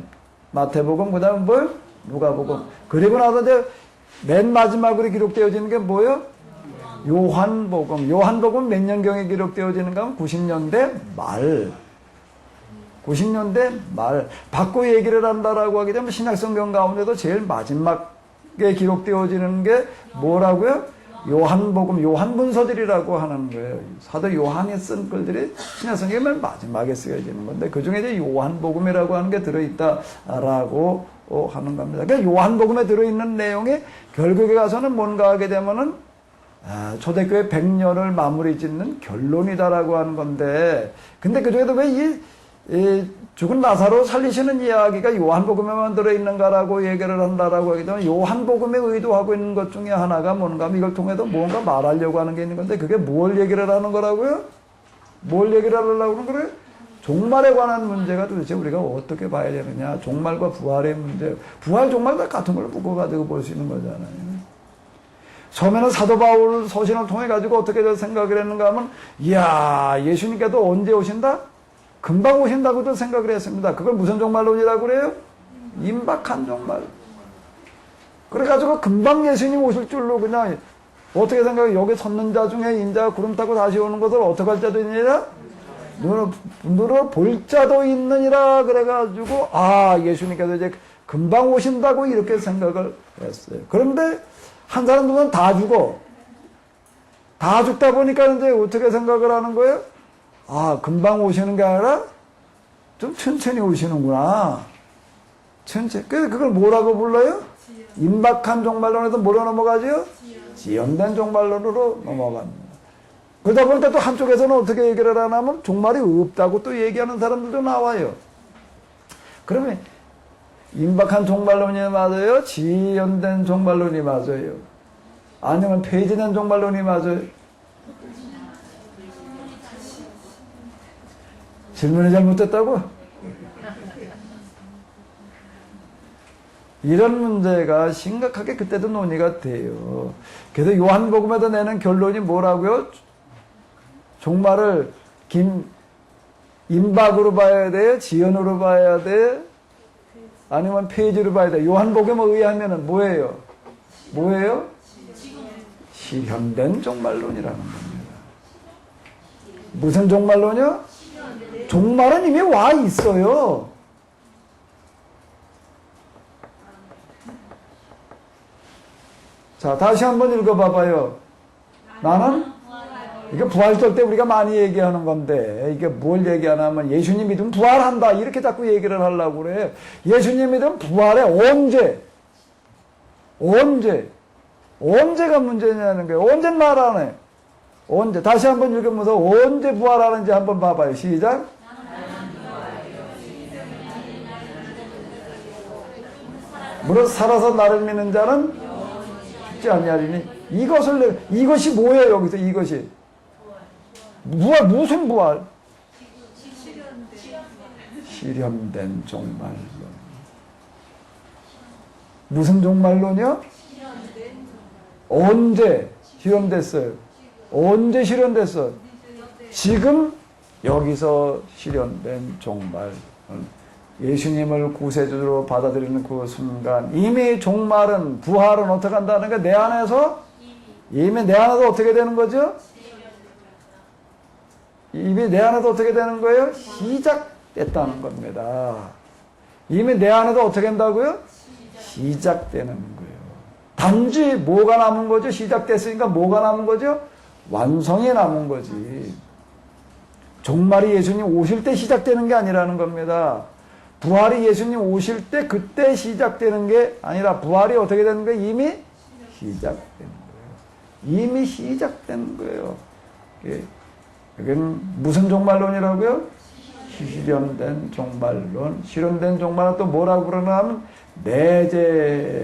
마태복음, 그 다음에 뭘? 누가복음. 그리고 나서 이제 맨 마지막으로 기록되어지는 게 뭐예요? 요한복음. 요한복음 몇 년경에 기록되어지는가 하면 90년대 말. 90년대 말. 바꿔 얘기를 한다라고 하게 되면 신약성경 가운데도 제일 마지막에 기록되어지는 게 뭐라고요? 요한복음, 요한문서들이라고 하는 거예요. 사도 요한이 쓴 글들이 신약성경에 맨 마지막에 쓰여지는 건데 그 중에 이제 요한복음이라고 하는 게 들어있다라고 하는 겁니다. 그러니까 요한복음에 들어있는 내용이 결국에 가서는 뭔가 하게 되면은 초대교회 100년을 마무리 짓는 결론이다라고 하는 건데 근데 그 중에도 왜 이 죽은 나사로 살리시는 이야기가 요한복음에만 들어있는가라고 얘기를 한다라고 하게 되면 요한복음에 의도하고 있는 것 중에 하나가 뭔가 하면 이걸 통해서 뭔가 말하려고 하는 게 있는 건데 그게 뭘 얘기를 하는 거라고요? 뭘 얘기를 하려고 하는 거래요? 종말에 관한 문제가 도대체 우리가 어떻게 봐야 되느냐. 종말과 부활의 문제. 부활, 종말 다 같은 걸 묶어가지고 볼 수 있는 거잖아요. 처음에는 사도 바울 서신을 통해 가지고 어떻게 생각을 했는가 하면 이야 예수님께도 언제 오신다? 금방 오신다고도 생각을 했습니다. 그걸 무슨 종말론이라고 그래요? 임박한 종말. 그래가지고 금방 예수님 오실 줄로 그냥 어떻게 생각해요? 여기 섰는 자 중에 인자가 구름 타고 다시 오는 것을 어떻게 할 자도 있느니라? 눈으로 볼 자도 있느니라 그래가지고 예수님께서 이제 금방 오신다고 이렇게 생각을 했어요. 그런데 한 사람들은 다 죽어. 다 죽다 보니까 이제 어떻게 생각을 하는 거예요? 금방 오시는 게 아니라 좀 천천히 오시는구나. 천천히. 그래서 그걸 뭐라고 불러요? 임박한 종말론에서 뭐로 넘어가죠? 지연된 종말론으로 넘어갑니다. 그러다 보니까 또 한쪽에서는 어떻게 얘기를 하냐면 종말이 없다고 또 얘기하는 사람들도 나와요. 그러면 임박한 종말론이 맞아요? 지연된 종말론이 맞아요? 아니면 폐지된 종말론이 맞아요? 질문이 잘못됐다고? 이런 문제가 심각하게 그때도 논의가 돼요. 그래서 요한복음에서 내는 결론이 뭐라고요? 종말을 임박으로 봐야 돼? 지연으로 봐야 돼? 아니면 폐지로 봐야 돼? 요한복음에 의하면 뭐예요? 뭐예요? 실현된 종말론이라는 겁니다. 무슨 종말론이요? 종말은 이미 와 있어요. 자, 다시 한번 읽어봐봐요. 나는 이게 부활절 때 우리가 많이 얘기하는 건데 이게 뭘 얘기하냐면 예수님 믿으면 부활한다 이렇게 자꾸 얘기를 하려고 그래. 예수님 믿으면 부활해. 언제가 문제냐는 거예요. 언제 말하네. 언제? 다시 한번 읽으면서 언제 부활하는지 한번 봐봐요. 시작. 무릇 살아서 나를 믿는 자는 죽지 아니하리니 이것이 뭐예요? 여기서 이것이 부활. 무슨 부활? 실현된 종말론. 무슨 종말론이요? 언제 실현됐어요? 언제 실현됐어요? 지금 여기서 실현된 종말. 예수님을 구세주로 받아들이는 그 순간 이미 종말은 부활은 어떻게 한다는 게 내 안에서 이미 내 안에서 어떻게 되는 거죠? 이미 내 안에서 어떻게 되는 거예요? 시작됐다는 겁니다. 이미 내 안에서 어떻게 된다고요? 시작되는 거예요. 단지 뭐가 남은 거죠? 시작됐으니까 뭐가 남은 거죠? 완성이 남은 거지. 종말이 예수님 오실 때 시작되는 게 아니라는 겁니다. 부활이 예수님 오실 때 그때 시작되는 게 아니라 부활이 어떻게 되는 거예요? 이미 시작되는 거예요. 이미 시작된 거예요. 이건 무슨 종말론이라고요? 실현된 종말론. 실현된 종말은 또 뭐라고 그러나 하면 내재된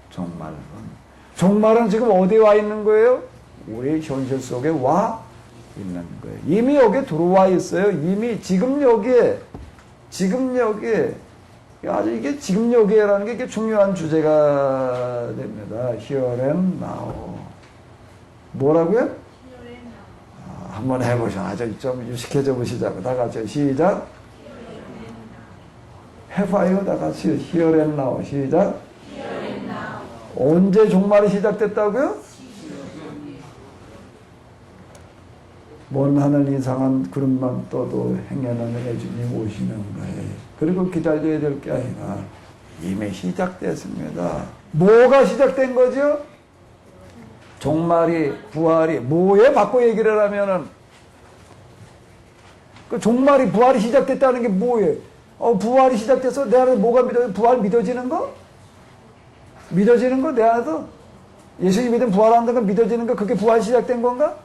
종말론. 종말은 지금 어디에 와 있는 거예요? 우리 현실 속에 와 있는 거예요. 이미 여기에 들어와 있어요. 이미 지금 여기에 아주 이게 지금 여기에라는 게 이게 중요한 주제가 됩니다. Here and now. 뭐라고요? 한번 해보죠. 아주 좀 유식해져 보시자고. 다 같이 시작. 해봐요. 다 같이 Here and now. 시작. 언제 종말이 시작됐다고요? 먼 하늘 이상한 구름만 떠도 행여나는 내 주님 오시는 거예요. 그리고 기다려야 될 게 아니라 이미 시작됐습니다. 뭐가 시작된 거죠? 종말이, 부활이, 뭐에 바꿔 얘기를 하면은, 그 종말이, 부활이 시작됐다는 게 뭐예요? 부활이 시작돼서 내 안에 뭐가 부활 믿어지는 거? 믿어지는 거? 내 안에서? 예수님 믿으면 부활한다는 거 믿어지는 거? 그게 부활 시작된 건가?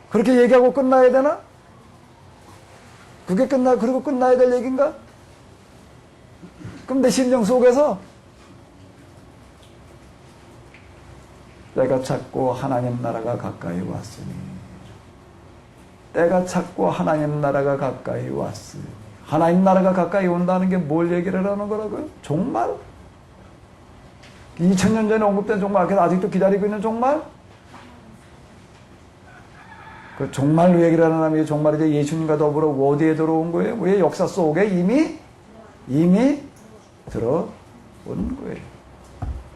그렇게 얘기하고 끝나야 되나? 그게 그리고 끝나야 될 얘기인가? 그럼 내 심령 속에서 때가 찼고 하나님 나라가 가까이 왔으니, 때가 찼고 하나님 나라가 가까이 왔으니, 하나님 나라가 가까이 온다는 게 뭘 얘기를 하는 거라고요? 종말? 2000년 전에 언급된 종말, 그래서 아직도 기다리고 있는 종말? 그 종말로 얘기를 하는 사람이 종말이 이제 예수님과 더불어 어디에 들어온 거예요? 왜 역사 속에 이미 들어온 거예요.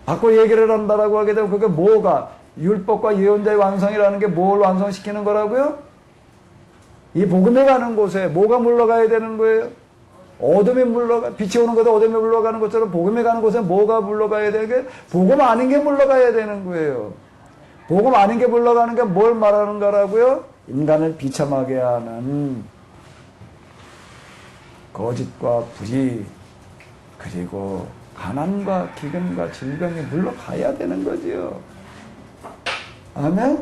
바꿔 얘기를 한다라고 하게 되면 그게 뭐가? 율법과 예언자의 완성이라는 게 뭘 완성시키는 거라고요? 이 복음에 가는 곳에 뭐가 물러가야 되는 거예요? 어둠에 빛이 오는 것도 어둠에 물러가는 것처럼 복음에 가는 곳에 뭐가 물러가야 되는 게? 복음 아닌 게 물러가야 되는 거예요. 복음 아닌 게 물러가는 게 뭘 말하는 거라고요? 인간을 비참하게 하는 거짓과 불의, 그리고 가난과 기근과 질병이 물러가야 되는 거지요. 아멘?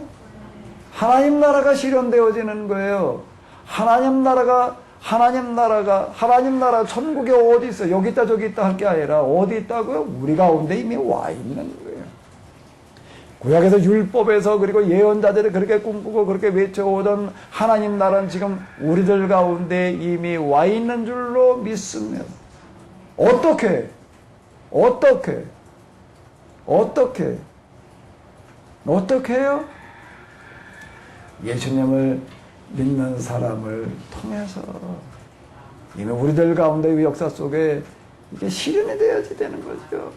하나님 나라가 실현되어지는 거예요. 하나님 나라, 천국이 어디 있어? 여기 있다, 저기 있다 할 게 아니라 어디 있다고요? 우리 가운데 이미 와 있는 거예요. 구약에서 율법에서 그리고 예언자들이 그렇게 꿈꾸고 그렇게 외쳐오던 하나님 나라는 지금 우리들 가운데 이미 와 있는 줄로 믿습니다. 어떻게 해요? 예수님을 믿는 사람을 통해서 이미 우리들 가운데 이 역사 속에 이게 실현이 되어야지 되는 거죠.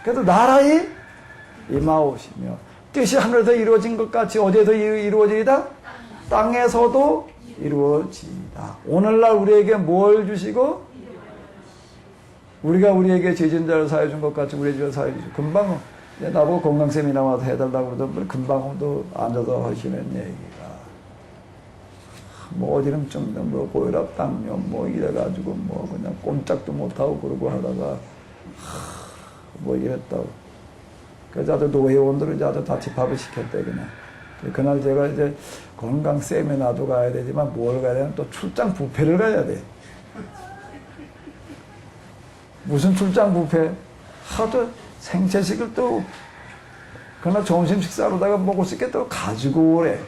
그래서 나라의 임하오시며 뜻이 하늘에서 이루어진 것 같이 어디에서 이루어지이다? 땅에서도 이루어지이다. 오늘날 우리에게 뭘 주시고 우리가 우리에게 죄진자를 사해 준 것 같이 우리의 죄를 사해 주시고, 금방 나보고 건강쌤이 나와서 해달라고 그러던 분 금방도 앉아서 하시는 얘기가 뭐 어지럼증, 뭐 고혈압, 당뇨 뭐 이래가지고 뭐 그냥 꼼짝도 못하고 그러고 하다가 뭐 이랬다고. 그래서 아주 노회원들을 이제 아주 다 집합을 시켰대, 그냥. 그날 제가 이제 건강 세미나도 가야 되지만 뭘 가야 되나 또 출장 뷔페를 가야 돼. 무슨 출장 뷔페? 하도 생채식을 또 그날 점심 식사로다가 먹을 수 있게 또 가지고 오래.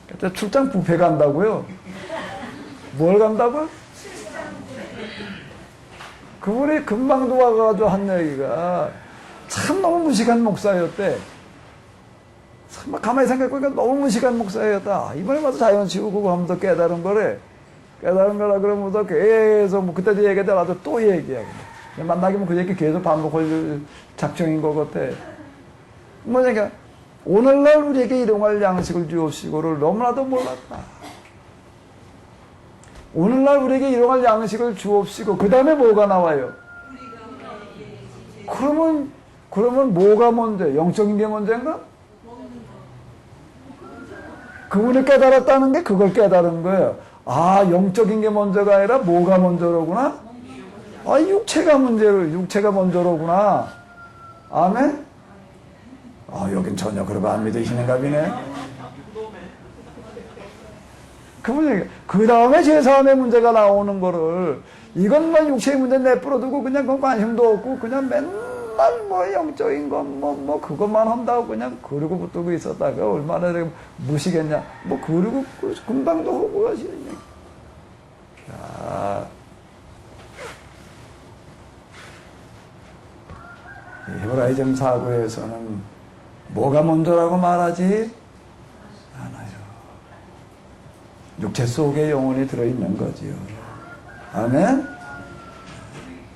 그때 출장 뷔페 간다고요? 뭘 간다고요? 그분이 금방 도와가지고 한 얘기가 참 너무 무식한 목사였대. 참 가만히 생각해보니까 너무 무식한 목사였다. 이번에 와서 자연치유 그거 하면서 깨달은 거래. 깨달은 거라 그러면서 계속 뭐 그때도 얘기하다가 또 얘기하고. 만나기면 그 얘기 계속 반복할 작정인 것 같아. 뭐냐니까 오늘날 우리에게 일용할 양식을 주옵시고를 너무나도 몰랐다. 오늘날 우리에게 일용할 양식을 주옵시고 그 다음에 뭐가 나와요? 그러면 뭐가 먼저? 영적인 게 먼저인가? 그분이 깨달았다는 게 그걸 깨달은 거예요. 아, 영적인 게 먼저가 아니라 뭐가 먼저로구나? 아, 육체가 먼저로구나. 아멘? 아, 여긴 전혀 그러고 안 믿으시는가 보네. 그 다음에 제사함의 문제가 나오는 거를 이것만 육체의 문제 내버려두고 그냥 그 관심도 없고 그냥 맨날 뭐 영적인 건 뭐 그것만 한다고 그냥 그러고 붙들고 있었다가 얼마나 무시겠냐. 뭐 그러고 금방도 하고 하시는 얘기. 자, 히브라이즘 사고에서는 뭐가 먼저라고 말하지 않아요. 육체 속에 영혼이 들어있는 거지요. 아멘?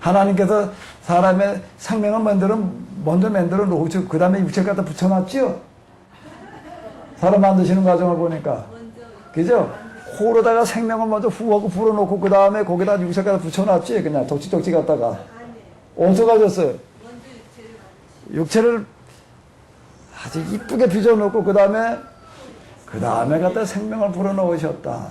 하나님께서 사람의 생명을 먼저 만들어 놓고 그 다음에 육체를 갖다 붙여놨지요. 사람 만드시는 과정을 보니까. 그죠? 코로다가 생명을 먼저 후하고 불어놓고 그 다음에 거기다 육체를 갖다 붙여놨지. 그냥 덕지덕지 갖다가. 어디서 가졌어요? 육체를 아주 이쁘게 빚어놓고 그 다음에 갖다 생명을 불어넣으셨다.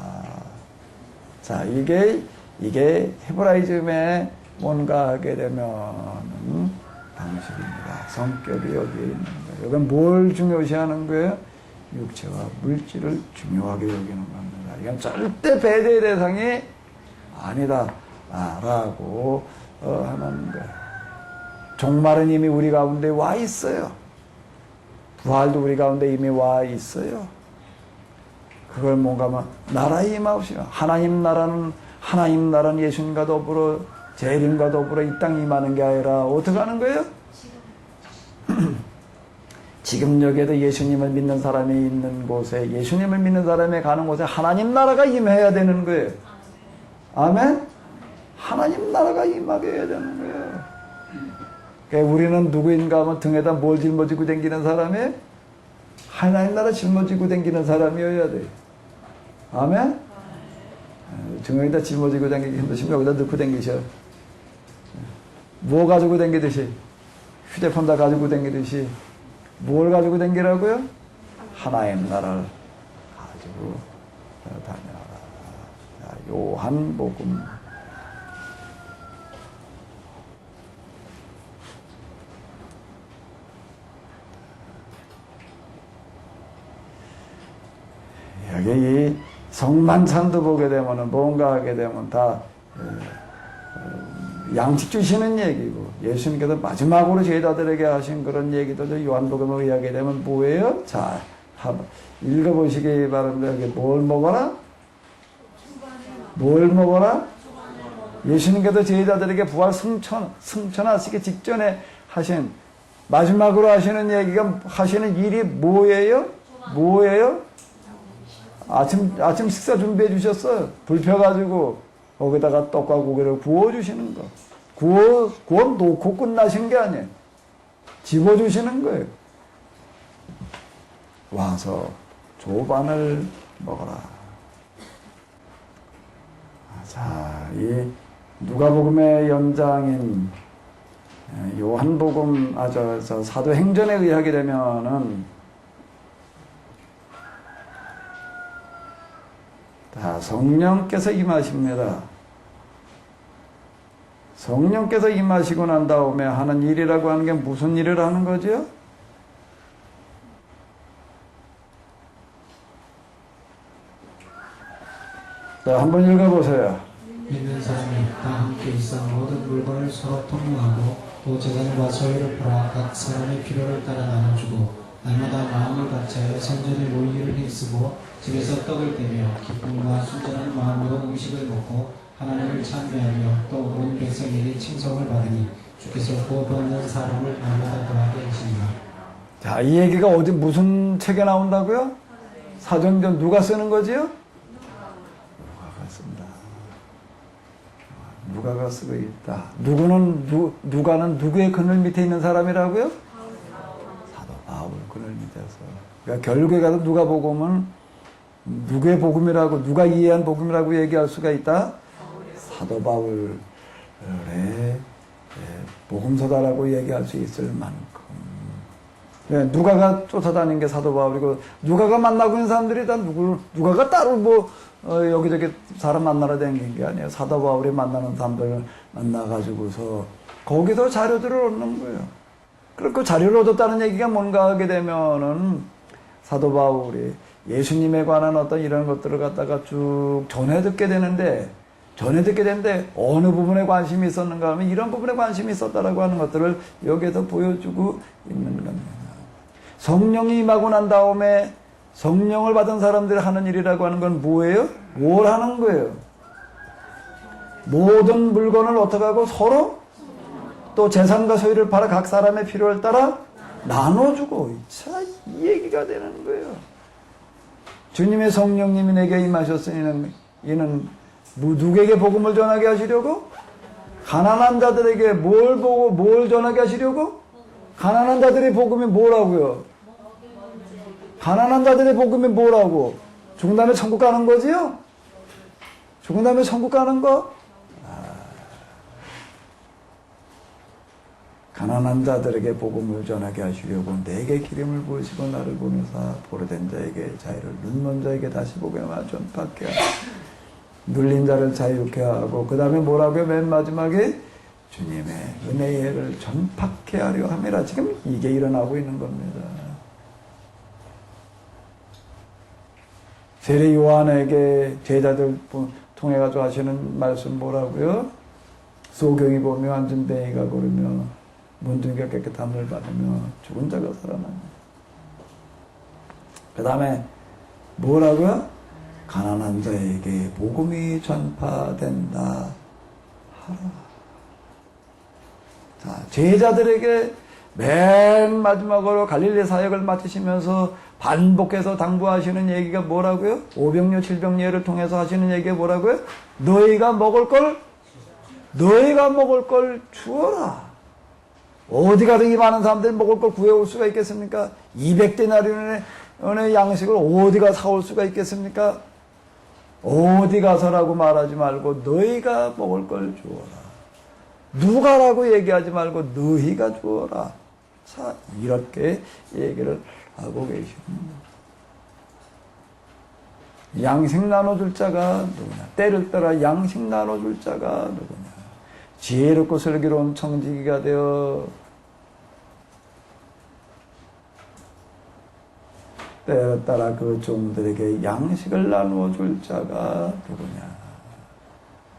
자, 이게 헤브라이즘에 뭔가 하게 되면은 방식입니다. 성격이 여기에 있는 거예요. 이건 뭘 중요시하는 거예요? 육체와 물질을 중요하게 여기는 겁니다. 이건 절대 배제의 대상이 아니다 라고 하는 거예요. 종말은 이미 우리 가운데 와 있어요. 부활도 우리 가운데 이미 와 있어요. 그걸 뭔가 나라에 임하시오. 하나님 나라는 예수님과 더불어 재림과 더불어 이 땅에 임하는 게 아니라 어떻게 하는 거예요? 지금 여기에도 예수님을 믿는 사람이 있는 곳에, 예수님을 믿는 사람이 가는 곳에 하나님 나라가 임해야 되는 거예요. 아멘? 하나님 나라가 임하게 해야 되는 거예요. 그러니까 우리는 누구인가 하면 등에다 뭘 짊어지고 다니는 사람이 하나님 나라 짊어지고 다니는 사람이어야 돼. 아멘? 등에다 짊어지고 다니기 힘드시면 여기다 넣고 다니셔. 뭐 가지고 다니듯이? 휴대폰 다 가지고 다니듯이 뭘 가지고 다니라고요? 하나님 나라를 가지고 다녀라. 요한복음 여기 이 성만찬도 보게 되면은 뭔가 하게 되면 다 양식 주시는 얘기고, 예수님께서 마지막으로 제자들에게 하신 그런 얘기도 요한복음을 이야기하게 되면 뭐예요? 자, 읽어보시기 바랍니다. 여기 뭘 먹어라? 뭘 먹어라? 예수님께서 제자들에게 부활 승천하시기 직전에 하신, 마지막으로 하시는 얘기가, 하시는 일이 뭐예요? 뭐예요? 아침 식사 준비해 주셨어요. 불 펴가지고 거기다가 떡과 고기를 구워주시는 거. 구워 놓고 끝나신 게 아니에요. 집어주시는 거예요. 와서 조반을 먹어라. 자, 이 누가복음의 연장인 요한복음, 저 사도행전에 의하게 되면은 자, 성령께서 임하십니다. 성령께서 임하시고 난 다음에 하는 일이라고 하는 게 무슨 일을 하는 거죠? 자, 한번 읽어보세요. 믿는 사람이 다 함께 있어 모든 물건을 서로 통용하고 또 재산과 소유를 팔아 각 사람의 필요를 따라 나눠주고 날마다 마음을 같이하여 성전에 모이기를 힘쓰고 집에서 떡을 떼며 기쁨과 순전한 마음으로 음식을 먹고 하나님을 찬미하며 또 온 백성에게 칭송을 받으니 주께서 구원 얻는 사람을 날마다 더하게 하시니라. 자, 이 얘기가 어디 무슨 책에 나온다고요? 사도행전 누가 쓰는 거지요? 누가가 쓴다. 누가가 쓰고 있다. 누가는 누구의 그늘 밑에 있는 사람이라고요? 사도 바울 그늘 밑에서. 그러니까 결국에 가서 누가복음은 누구의 복음이라고, 누가 이해한 복음이라고 얘기할 수가 있다? 사도 바울의 복음서다라고 얘기할 수 있을 만큼. 누가가 쫓아다닌 게 사도 바울이고, 누가가 만나고 있는 사람들이 다 누가가 따로 여기저기 사람 만나러 다니는 게 아니에요. 사도 바울이 만나는 사람들을 만나가지고서 거기서 자료들을 얻는 거예요. 그리고 자료를 얻었다는 얘기가 뭔가 하게 되면은 사도 바울이 예수님에 관한 어떤 이런 것들을 갖다가 쭉 전해 듣게 되는데 어느 부분에 관심이 있었는가 하면 이런 부분에 관심이 있었다라고 하는 것들을 여기에서 보여주고 있는 겁니다. 성령이 임하고 난 다음에 성령을 받은 사람들이 하는 일이라고 하는 건 뭐예요? 뭘 하는 거예요? 모든 물건을 어떻게 하고 서로 또 재산과 소유를 팔아 각 사람의 필요를 따라 나눠주고. 자, 이 얘기가 되는 거예요. 주님의 성령님이 내게 임하셨으니 이는 누구에게 복음을 전하게 하시려고? 가난한 자들에게 뭘 보고 뭘 전하게 하시려고? 가난한 자들의 복음이 뭐라고요? 가난한 자들의 복음이 뭐라고? 죽은 다음에 천국 가는 거지요? 죽은 다음에 천국 가는 거? 가난한 자들에게 복음을 전하게 하시려고 내게 기름을 부으시고 나를 보내사 보로된 자에게 자유를 눈먼 자에게 다시 보게 하며 전파케 하고 눌린 자를 자유케 하고 그 다음에 뭐라고요? 맨 마지막에 주님의 은혜를 전파케 하려 함이라. 지금 이게 일어나고 있는 겁니다. 세례 요한에게 제자들 통해 가지고 하시는 말씀 뭐라고요? 소경이 보며 앉은 뱅이가 고르며 문둥이가 깨끗함을 받으며 죽은 자가 살아납니다. 그 다음에 뭐라고요? 가난한 자에게 복음이 전파된다 하라. 자, 제자들에게 맨 마지막으로 갈릴리 사역을 마치시면서 반복해서 당부하시는 얘기가 뭐라고요? 오병료 칠병예를 통해서 하시는 얘기가 뭐라고요? 너희가 먹을 걸 주어라. 어디 가든 이 많은 사람들이 먹을 걸 구해올 수가 있겠습니까? 200데나리온의 양식을 어디가 사올 수가 있겠습니까? 어디 가서라고 말하지 말고 너희가 먹을 걸 주어라. 누가라고 얘기하지 말고 너희가 주어라. 자, 이렇게 얘기를 하고 계십니다. 양식 나눠줄 자가 누구냐? 때를 따라 양식 나눠줄 자가 누구냐? 지혜롭고 슬기로운 청지기가 되어 때에 따라 그 종들에게 양식을 나누어 줄 자가 누구냐.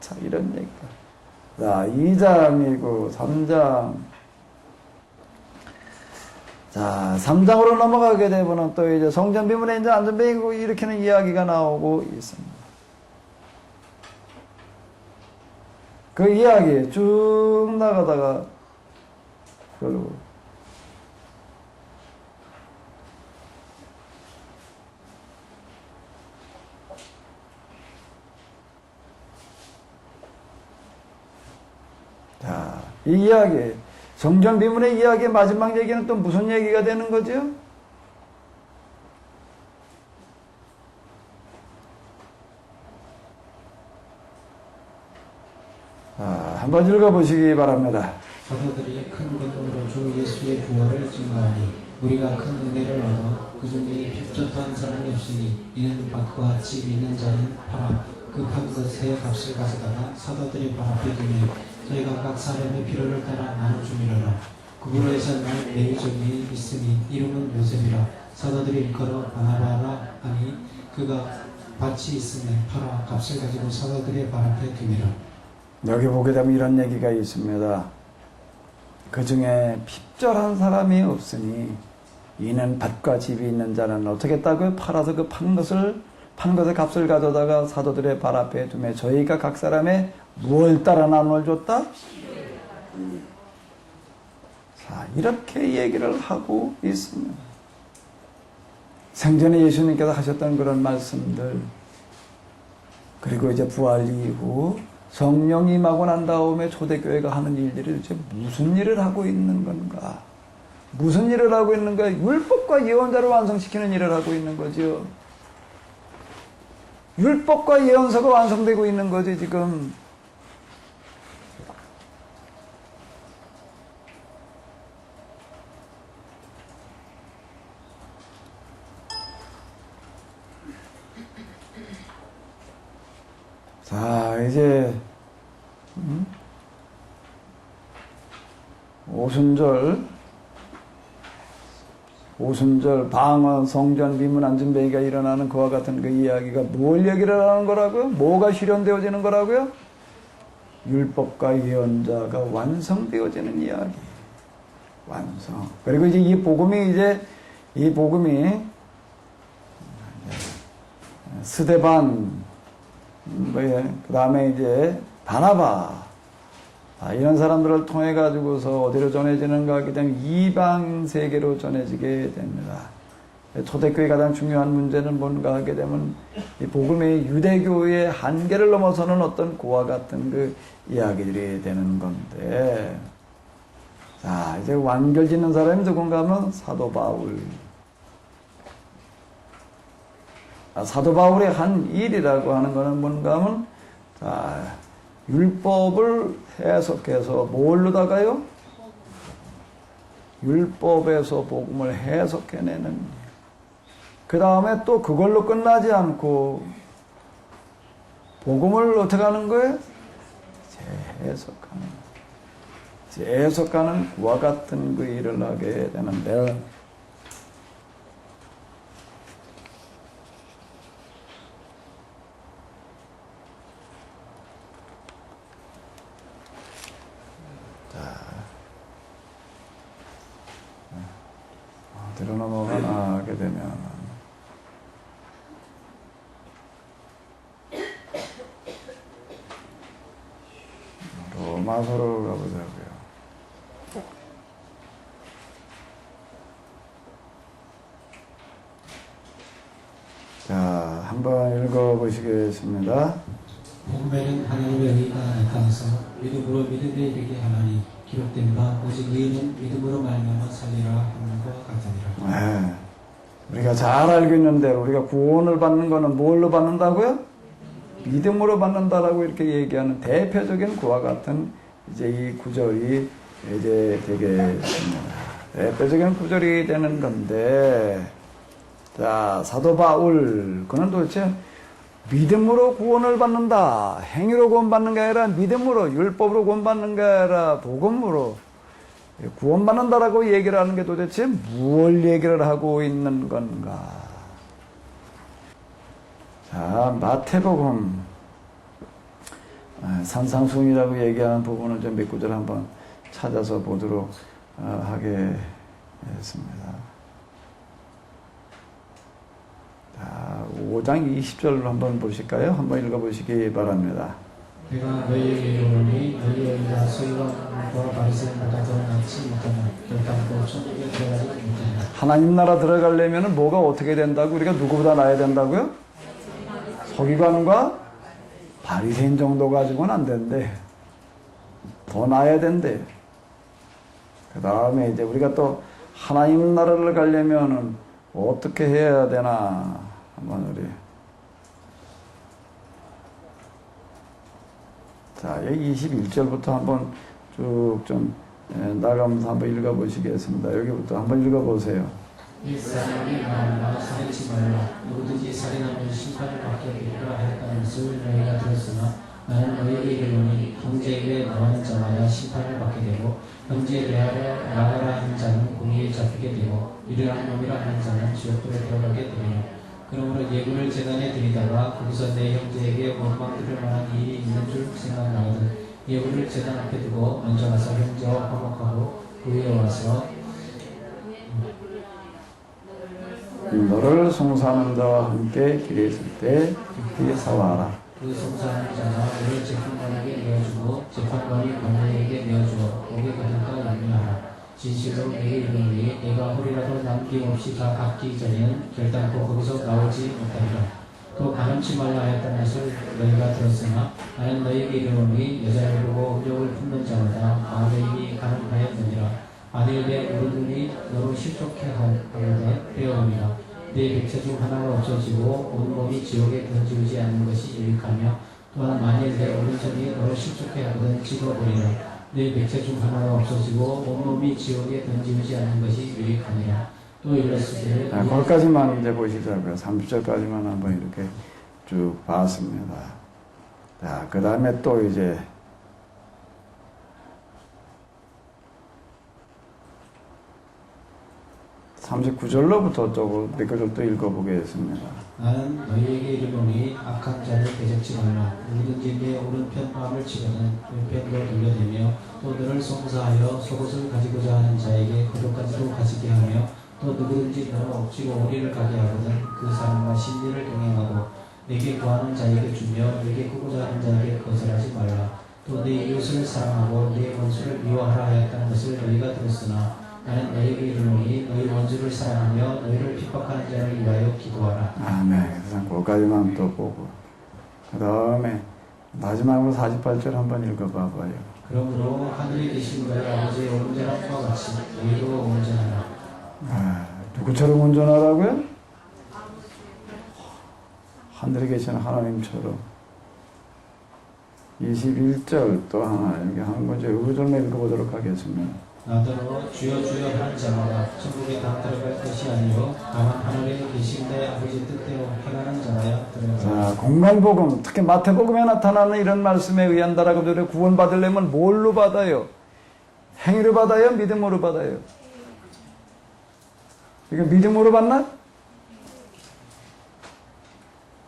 자, 이런 얘기가. 자, 2장이고 3장. 자, 3장으로 넘어가게 되면 또 이제 성전 비문에 이제 안전뱅이고 일으키는 이야기가 나오고 있습니다. 그 이야기 쭉 나가다가 결국 자, 이 이야기 성전 비문의 이야기의 마지막 얘기는 또 무슨 얘기가 되는 거죠? 한번 읽어보시기 바랍니다. 사도들이 큰 기쁨으로 주 예수의 부활을 증거하니 우리가 큰 은혜를 얻어 그 중에 핍족한 사람이 없으니 이는 밭과 집 있는 자는 팔아 그 판 것의 값을 가져다가 사도들이 발 앞에 두며 저희가 각 사람의 필요를 따라 나눠주미러라. 구부로에서 날 매니저이 있으니 이름은 요셉이라. 사도들이 일컬어 바나바라 하니 그가 밭이 있으며 팔아 값을 가지고 사도들의 발 앞에 두미라. 여기 보게 되면 이런 얘기가 있습니다. 그 중에 핍절한 사람이 없으니 이는 밭과 집이 있는 자는 어떻게 했다고요? 팔아서 그 판 것의 값을 가져다가 사도들의 발 앞에 두매 저희가 각 사람의 무엇을 따라 나눠 줬다? 자, 이렇게 얘기를 하고 있습니다. 생전에 예수님께서 하셨던 그런 말씀들, 그리고 이제 부활 이후 성령이 임하고 난 다음에 초대교회가 하는 일들이 도대체 무슨 일을 하고 있는 건가? 무슨 일을 하고 있는가? 율법과 예언자를 완성시키는 일을 하고 있는 거죠. 율법과 예언서가 완성되고 있는 거지 지금. 자, 이제 오순절 방언 성전 비문 안전뱅이가 일어나는 그와 같은 그 이야기가 뭘 얘기를 하는 거라고요? 뭐가 실현되어지는 거라고요? 율법과 예언자가 완성되어지는 이야기. 완성. 그리고 이제 이 복음이 스데반 그 다음에 이제 바나바 이런 사람들을 통해 가지고서 어디로 전해지는가 하게 되면 이방 세계로 전해지게 됩니다. 초대교회 가장 중요한 문제는 뭔가 하게 되면 이 복음의 유대교의 한계를 넘어서는 어떤 고와 같은 그 이야기들이 되는 건데, 자 이제 완결 짓는 사람이 누군가 하면 사도 바울. 사도 바울의 한 일이라고 하는 것은 뭔가 하면, 자 율법을 해석해서 뭘로다가요? 율법에서 복음을 해석해내는. 그 다음에 또 그걸로 끝나지 않고 복음을 어떻게 하는 거예요? 재해석하는 그와 같은 그 일을 하게 되는데, 뒤로 넘어가게 되면 로마서로 가보자고요. 자, 한번 읽어보시겠습니다. 복음에는 하나님의 의가 나타나서 믿음으로 믿음에 이르게 하나니 기록된 바 오직 의인은 믿음으로 말미암아 살리라 하는 것 같으니라. 네. 우리가 잘 알고 있는 대로 우리가 구원을 받는 것은 뭘로 받는다고요? 믿음으로 받는다라고 이렇게 얘기하는 대표적인 그와 같은 이제 이 구절이 이제 되겠습니다. 대표적인 구절이 되는 건데, 자 사도 바울 그는 도대체 믿음으로 구원을 받는다, 행위로 구원받는 게 아니라 믿음으로, 율법으로 구원받는 게 아니라 복음으로 구원받는다라고 얘기를 하는 게 도대체 무엇을 얘기를 하고 있는 건가? 자, 마태복음 산상수훈이라고 얘기하는 부분을 좀 몇 구절 한번 찾아서 보도록 하겠습니다. 자, 5장 20절로 한번 보실까요? 한번 읽어보시기 바랍니다. 내가 너희에게 이르노니 너희의 의가 서기관과 바리새인보다 더 낫지 못하나 결단코 천국에 들어가지 못하나. 하나님 나라 들어가려면 뭐가 어떻게 된다고? 우리가 누구보다 나야 된다고요? 서기관과 바리새인 정도 가지고는 안 된대. 더 나야 된대. 그 다음에 이제 우리가 또 하나님 나라를 가려면은 어떻게 해야 되나 한번 우리. 자, 여기 21절부터 한번 쭉 좀 나가면서 한번 읽어보시겠습니다. 여기부터 한번 읽어보세요. 이 사람이 마음과 살인치 말라. 누구든지 살인하면 심판을 받게 되리라 하였다는 것을 너희가 들었으나 나는 너희에게 이르노니 형제에게 나가는 자마다 심판을 받게 되고 형제에 대하여 나가라 하는 자는 공의에 잡히게 되고 이러한 놈이라 하는 자는 지옥불에 들어가게 되리라. 그러므로 예물을 제단에 드리다가 거기서 내 형제에게 원망 들을 만한 일이 있는 줄 생각나거든 예물을 제단 앞에 두고 먼저 가서 형제와 화목하고 그 후에 와서 너를 송사하는 자와 함께 길에 있을 때 그에 사와라. 그 송사하는 자가 너를 재판관에게 내어주고 재판관이 관원에게 내어주어 옥에 가둘까 염려하라. 진실로 내게 이르노니 내가 홀이라도 남김없이 다 갚기 전에는 결단코 거기서 나오지 못하리라. 또 가늠치 말라 하였다는 것을 너희가 들었으나 나는 너희에게 이르노니 여자를 보고 의욕을 품는 자마다 마음에 이미 가늠하였느니라. 만일 내 오른눈이 너로 실족해 하려되 빼어오리라. 내 백체 중 하나가 없어지고 온몸이 지옥에 던지우지 않는 것이 유익하며 또한 만일 내 오른손이 너로 실족해 하거든 찍어버리라. 내 백체 중 하나가 없어지고 온몸이 지옥에 던지우지 않는 것이 유익하니라. 또 이랬을 때 거기까지만 이제 보시자고요. 30절까지만 한번 이렇게 쭉 봤습니다. 자, 그 다음에 또 이제 39절로부터 조금 몇 구절 또 읽어보겠습니다. 나는 너희에게 이르노니 악한 자를 대적지 말라. 누구든지 내 오른편 뺨을 치거든 왼편으로 돌려대며 또 너를 송사하여 속옷을 가지고자 하는 자에게 그것까지도 가지게 하며 또 누구든지 너를 억지로 오리를 가게 하거든 그 사람과 신리를 동행하고 내게 구하는 자에게 주며 내게 구고자 하는 자에게 거절하지 말라. 또 내 이웃을 사랑하고 내 원수를 미워하라 하였다는 것을 너희가 들었으나 나는 너희에게 이르노니 너희 원수를 사랑하며 너희를 핍박하는 자를 위하여 기도하라. 아멘. 그래서 거기까지만 또 보고 그 다음에 마지막으로 48절 한번 읽어봐봐요. 그러므로 하늘에 계신 너희 아버지의 온전함과 같이 너희도 온전하라. 누구처럼 온전하라고요? 하늘에 계신 하나님처럼. 21절 또 하나 여기 한 문제 의절만 읽어보도록 하겠습니다. 나더러 주여 주여 하는 자마다 천국에 다 들어갈 것이 아니요 다만 하늘에 계신 내 아버지 뜻대로 행하는 자라야 들어가라. 자, 공갈복음 특히 마태복음에 나타나는 이런 말씀에 의한다라고 그래 구원받으려면 뭘로 받아요? 행위로 받아요? 믿음으로 받아요? 이거 믿음으로 받나?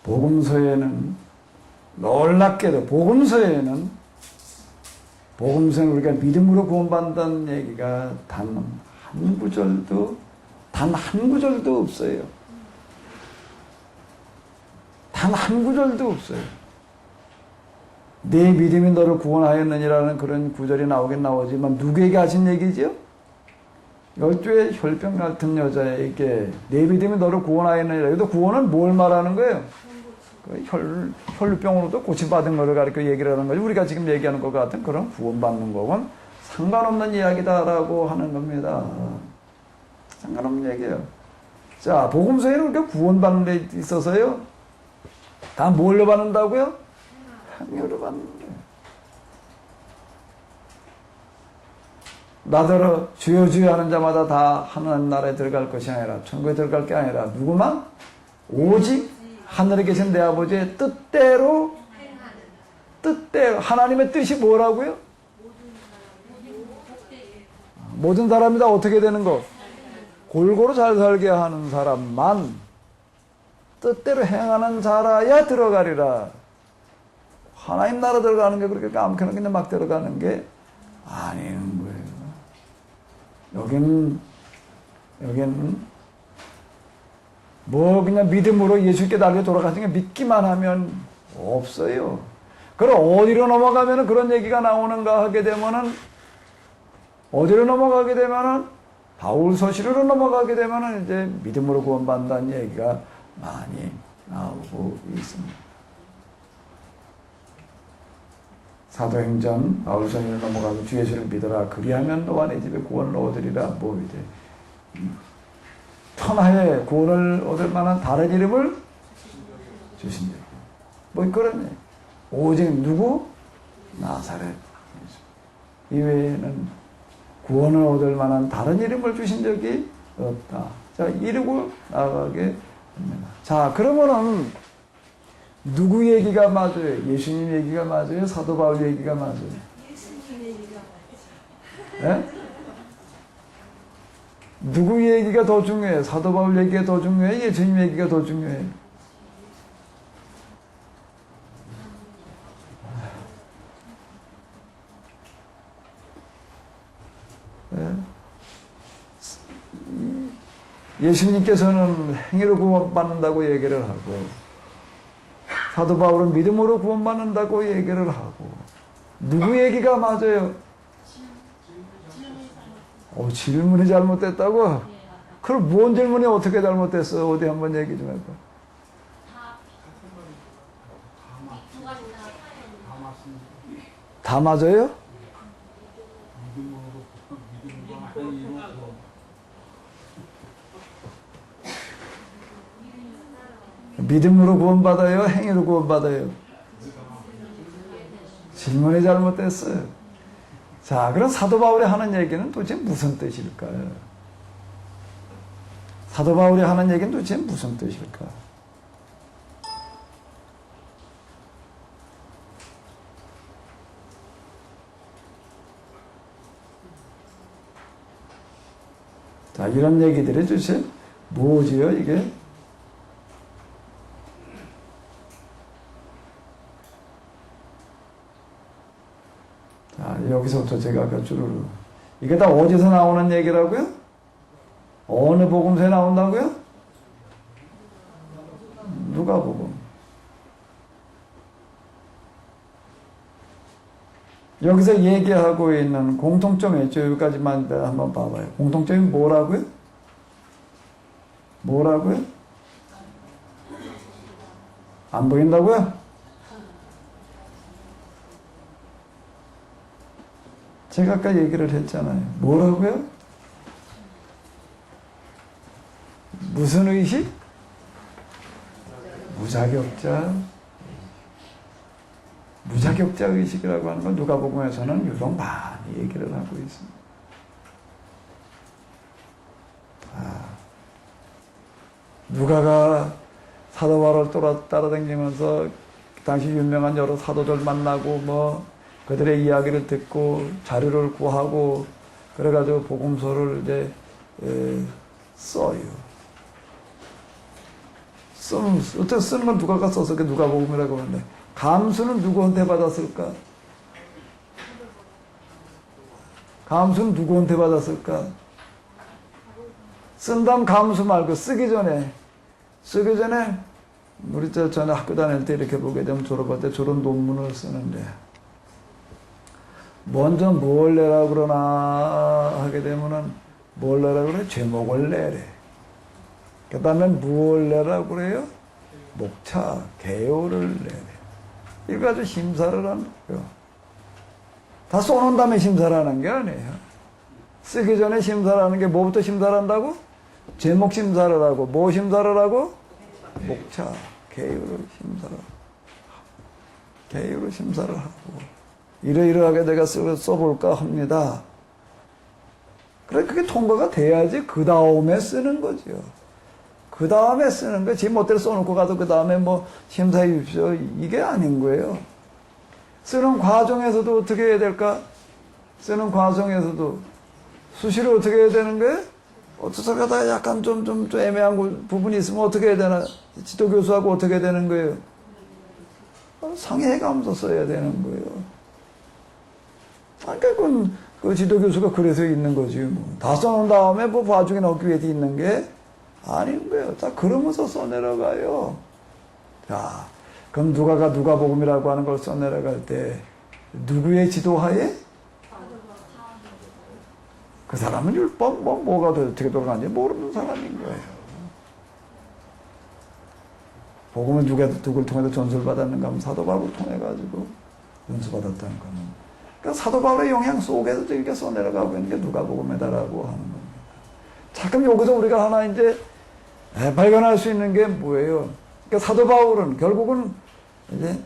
복음서에는 놀랍게도 복음서에는 우리가 믿음으로 구원받는다는 얘기가 단 한 구절도 없어요. 단 한 구절도 없어요. 내 믿음이 너를 구원하였느니라는 그런 구절이 나오긴 나오지만 누구에게 하신 얘기죠? 12의 혈병 같은 여자에게 내 믿음이 너를 구원하였느니라. 여기도 구원은 뭘 말하는 거예요? 혈병으로도 고침받은 것을 가리켜 얘기를 하는 거죠. 우리가 지금 얘기하는 것 같은 그런 구원받는 거건 상관없는 이야기다라고 하는 겁니다. 상관없는 얘기예요. 자, 복음서에는 그렇게 구원받는 데 있어서요. 다 뭘로 받는다고요? 행위로 받는 거예요. 나더러 주여 주여 하는 자마다 다 하나님 나라에 들어갈 것이 아니라 천국에 들어갈 게 아니라 누구만? 오직 하늘에 계신 내 아버지의 뜻대로 하나님의 뜻이 뭐라고요? 모든 사람이 다 어떻게 되는 거? 골고루 잘 살게 하는 사람만 뜻대로 행하는 자라야 들어가리라. 하나님 나라 들어가는 게 그렇게 아무렇게나 그냥 막 들어가는 게 아닌 거예요. 여기는 뭐 그냥 믿음으로 예수께 달려 돌아가신 게 믿기만 하면 없어요. 그럼 어디로 넘어가면은 그런 얘기가 나오는가 하게 되면은 어디로 넘어가게 되면은 바울 서시로 넘어가게 되면은 이제 믿음으로 구원받는다는 얘기가 많이 나오고 있습니다. 사도행전 바울 서시로 넘어가서 주 예수를 믿어라. 그리하면 너와 내 집에 구원을 얻으리라. 뭐 이제 천하에 구원을 얻을 만한 다른 이름을 주신다. 뭐 그런 얘기. 오직 누구? 나사렛. 이외에는 구원을 얻을 만한 다른 이름을 주신 적이 없다. 자, 이러고 나가게 됩니다. 자, 그러면은 누구 얘기가 맞아요? 예수님 얘기가 맞아요? 사도 바울 얘기가 맞아요? 예수님 얘기가 맞아요. 예? 누구 얘기가 더 중요해? 사도 바울 얘기가 더 중요해? 예수님 얘기가 더 중요해? 예수님께서는 행위로 구원받는다고 얘기를 하고 사도 바울은 믿음으로 구원받는다고 얘기를 하고 누구 얘기가 맞아요? 질문이 잘못됐다고? 그럼 뭔 질문이 어떻게 잘못됐어? 어디 한번 얘기 좀 해봐. 다 맞아요? 믿음으로 구원받아요? 행위로 구원받아요? 질문이 잘못됐어요. 자, 그럼 사도 바울이 하는 얘기는 도대체 무슨 뜻일까요? 사도 바울이 하는 얘기는 도대체 무슨 뜻일까? 자, 이런 얘기들이 도대체 뭐지요, 이게? 자, 여기서부터 제가 아까 주르르. 이게 다 어디서 나오는 얘기라고요? 어느 복음서에 나온다고요? 누가복음. 여기서 얘기하고 있는 공통점이 있죠. 여기까지만 한번 봐봐요. 공통점이 뭐라고요? 뭐라고요? 안 보인다고요? 제가 아까 얘기를 했잖아요. 뭐라고요? 무슨 의식? 무자격자. 무자격자 의식이라고 하는 건 누가복음에서는 유독 많이 얘기를 하고 있습니다. 누가가 사도 바울을 따라다니면서 당시 유명한 여러 사도들 만나고 뭐 그들의 이야기를 듣고 자료를 구하고 그래가지고 복음서를 이제 써요. 어떻게 쓰는 건 누가가 써서 누가복음이라고 하는데 감수는 누구한테 받았을까? 감수는 누구한테 받았을까? 쓴 다음 감수 말고 쓰기 전에 우리 전에 학교 다닐 때 이렇게 보게 되면 졸업할 때 저런 논문을 쓰는데 먼저 뭘 내라 그러나 하게 되면은 뭘 내라 그래? 제목을 내래. 그 다음에 뭘 내라 그래요? 목차, 개요를 내래. 이거 가지고 심사를 하는 거예요. 다 써놓은 다음에 심사를 하는 게 아니에요. 쓰기 전에 심사를 하는 게 뭐부터 심사를 한다고? 제목 심사를 하고 뭐 심사를 하고? 목차, 개요를 심사를 하고 개요를 심사를 하고 이러이러하게 내가 써볼까 합니다. 그래 그게 통과가 돼야지 그 다음에 쓰는 거죠. 그 다음에 쓰는 거, 지 멋대로 써놓고 가도 그 다음에 뭐 심사해 주십시오. 이게 아닌 거예요. 쓰는 과정에서도 어떻게 해야 될까? 쓰는 과정에서도 수시로 어떻게 해야 되는 거예요? 어쩌다가 다 약간 좀 애매한 부분이 있으면 어떻게 해야 되나? 지도교수하고 어떻게 해야 되는 거예요? 상해가면서 써야 되는 거예요. 그러니까 그 지도교수가 그래서 있는 거지. 뭐. 다 써놓은 다음에 뭐 봐주기 넣기 위해 있는 게 아닌 거예요. 다 그러면서 써내려가요. 자, 그럼 누가복음이라고 하는 걸 써내려갈 때 누구의 지도하에? 그 사람은 율법 뭐가 어떻게 돌아가는지 모르는 사람인 거예요. 복음은 누굴 통해서 전수를 받았는가 하면 사도 바울을 통해 가지고 전수받았다는 거는. 그러니까 사도 바울의 영향 속에서 이렇게 써내려가고 있는 게 누가복음이다라고 하는 겁니다. 자, 그럼 여기서 우리가 하나 이제 발견할 수 있는 게 뭐예요? 그러니까 사도 바울은 결국은 이제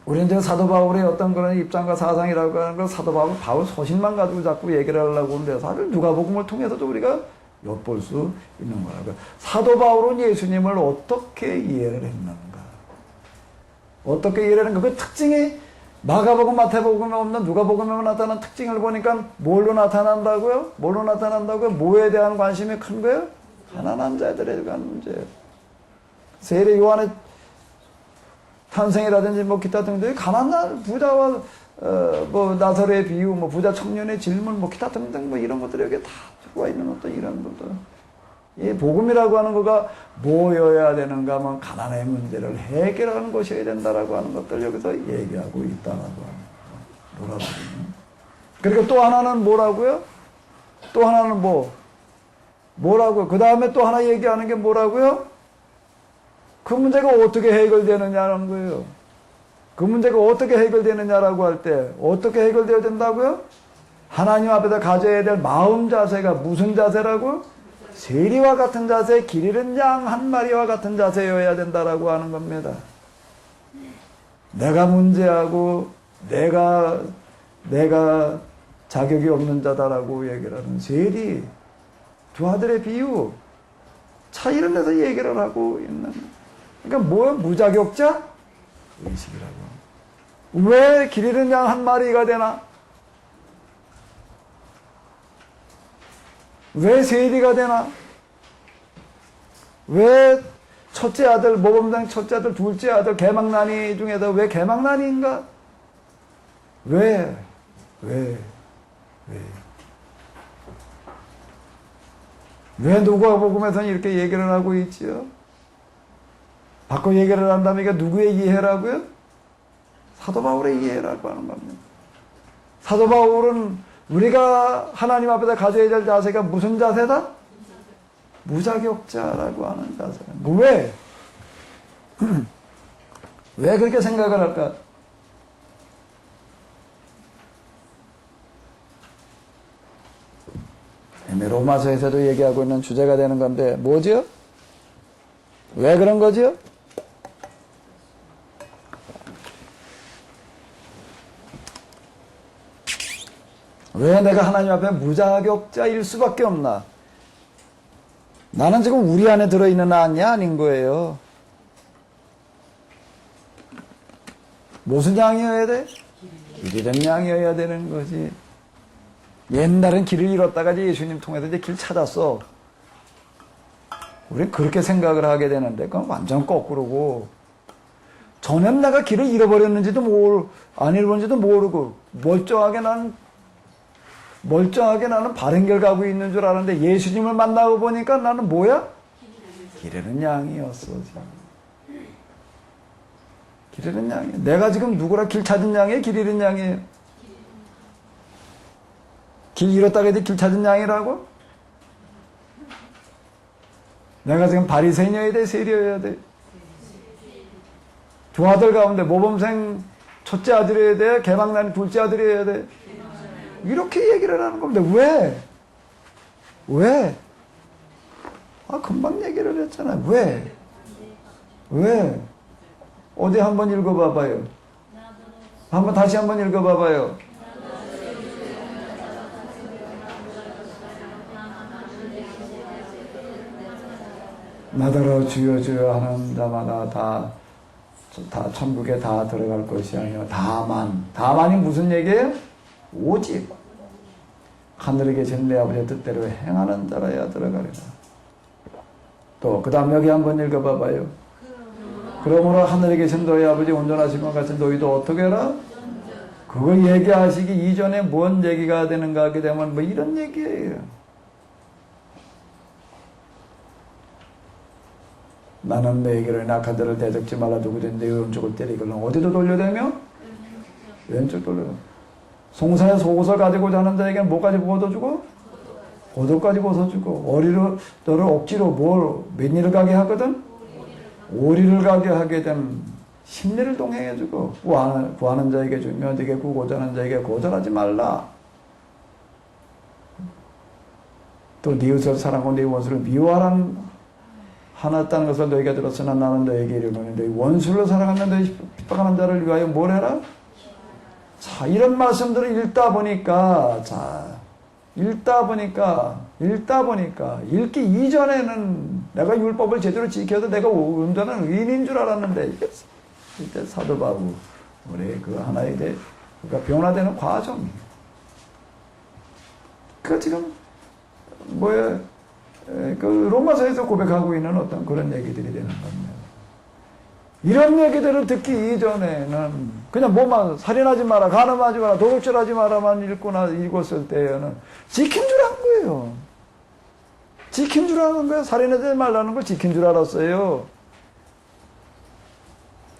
우리는 이제 사도 바울의 어떤 그런 입장과 사상이라고 하는 걸 사도 바울 소신만 가지고 자꾸 얘기를 하려고 하는데 사실 누가복음을 통해서도 우리가 엿볼 수 있는 거라고요. 사도 바울은 예수님을 어떻게 이해를 했는가? 어떻게 이해를 했는가? 그 특징이 마가복음, 마태복음에 없는 누가복음에 나타난 특징을 보니까 뭘로 나타난다고요? 뭘로 나타난다고요? 뭐에 대한 관심이 큰 거예요? 가난한 자들에 대한 문제예요. 세례 요한의 탄생이라든지 뭐 기타 등등 가난한 부자와 뭐 나사로의 비유, 뭐 부자 청년의 질문, 뭐 기타 등등 뭐 이런 것들이 여기 다 들어와 있는 어떤 이런 것들. 이 복음이라고 하는 거가 뭐여야 되는가 하면 가난의 문제를 해결하는 것이어야 된다라고 하는 것들 여기서 얘기하고 있다라고 하는 거라고. 그리고 또 하나는 뭐라고요? 또 하나는 뭐라고요? 그 다음에 또 하나 얘기하는 게 뭐라고요? 그 문제가 어떻게 해결되느냐는 거예요. 그 문제가 어떻게 해결되느냐라고 할 때 어떻게 해결되어야 된다고요? 하나님 앞에서 가져야 될 마음 자세가 무슨 자세라고? 세리와 같은 자세, 길 잃은 양 한 마리와 같은 자세여야 된다라고 하는 겁니다. 내가 문제하고 내가 자격이 없는 자다라고 얘기를 하는 세리 두 아들의 비유 차이를 내서 얘기를 하고 있는. 그러니까 뭐야? 무자격자 의식이라고. 왜 길 잃은 양 한 마리가 되나? 왜 세리가 되나? 왜 첫째 아들, 모범당 첫째 아들, 둘째 아들, 개망난이 중에서 왜 개망난이인가? 왜? 왜 누가복음에서는 이렇게 얘기를 하고 있지요? 바꿔 얘기를 한다면 이게 누구의 이해라고요? 사도 바울의 이해라고 하는 겁니다. 사도 바울은 우리가 하나님 앞에서 가져야 될 자세가 무슨 자세다? 무자격자라고 하는 자세. 왜? 왜 그렇게 생각을 할까? 로마서에서도 얘기하고 있는 주제가 되는 건데 뭐지요? 왜 그런 거지요? 왜 내가 하나님 앞에 무자격자일 수밖에 없나? 나는 지금 우리 안에 들어있는 아니야? 아닌 거예요. 무슨 양이어야 돼? 길 잃은 양이어야 되는 거지. 옛날엔 길을 잃었다가 이제 예수님 통해서 이제 길 찾았어. 우리 그렇게 생각을 하게 되는데 그건 완전 거꾸로고, 전엔 내가 길을 잃어버렸는지도 안 잃어버렸는지도 모르고 멀쩡하게 나는 바른 길 가고 있는 줄 알았는데 예수님을 만나고 보니까 나는 뭐야? 길 잃은 양이었어. 길 잃은 양이야. 내가 지금 누구라 길 찾은 양이에요? 길 잃은 양이에요? 길 잃었다가 이제 길 찾은 양이라고? 내가 지금 바리새인이어야 돼? 세리여야 돼? 두 아들 가운데 모범생 첫째 아들이어야 돼? 개망난 둘째 아들이어야 돼? 이렇게 얘기를 하는 겁니다. 왜? 왜? 금방 얘기를 했잖아요. 왜? 왜? 어디 한번 읽어봐봐요. 다시 한번 읽어봐봐요. 나더러 주여 주여 하는 자마다 다 천국에 다 들어갈 것이 아니요 다만이 무슨 얘기예요? 오직 하늘에 계신 내 아버지의 뜻대로 행하는 자라야 들어가리라. 또 그 다음 여기 한번 읽어봐봐요. 그러므로 하늘에 계신 너희 아버지 온전하신 것 같이 너희도 어떻게 해라? 그걸 얘기하시기 이전에 뭔 얘기가 되는가 하게 되면 뭐 이런 얘기예요. 나는 너에게로 낙한 자를 대적지 말라 누구든 내 왼쪽을 때리거든 어디도 돌려대며 왼쪽 돌려대며 송사에 속옷을 가지고 자는 자에게는 뭐까지 벗어주고? 겉옷까지 벗어주고 너를 억지로 몇 일을 가게 하거든? 오리를 가게 하게 된 심리를 동행해주고 구하는 자에게 주며 네게 구고자 하는 자에게 거절하지 말라. 또 네 이웃을 사랑하고 네 원수를 하나였다는 것을 너희가 들었으나 나는 너에게 이르노니 너희 원수를 사랑하면 너희 핍박하는 자를 위하여 뭘 해라? 자, 이런 말씀들을 읽다 보니까 읽기 이전에는 내가 율법을 제대로 지켜도 내가 온전한 의인인 줄 알았는데 이때 사도 바울 우리 그 하나에 대해 그가 변화되는 과정이에요. 그 지금 그 로마서에서 고백하고 있는 어떤 그런 얘기들이 되는 겁니다. 이런 얘기들을 듣기 이전에는 그냥 살인하지 마라, 간음하지 마라, 도둑질하지 마라만 읽었을 때에는 지킨 줄 안 거예요. 지킨 줄 아는 거예요. 살인하지 말라는 걸 지킨 줄 알았어요.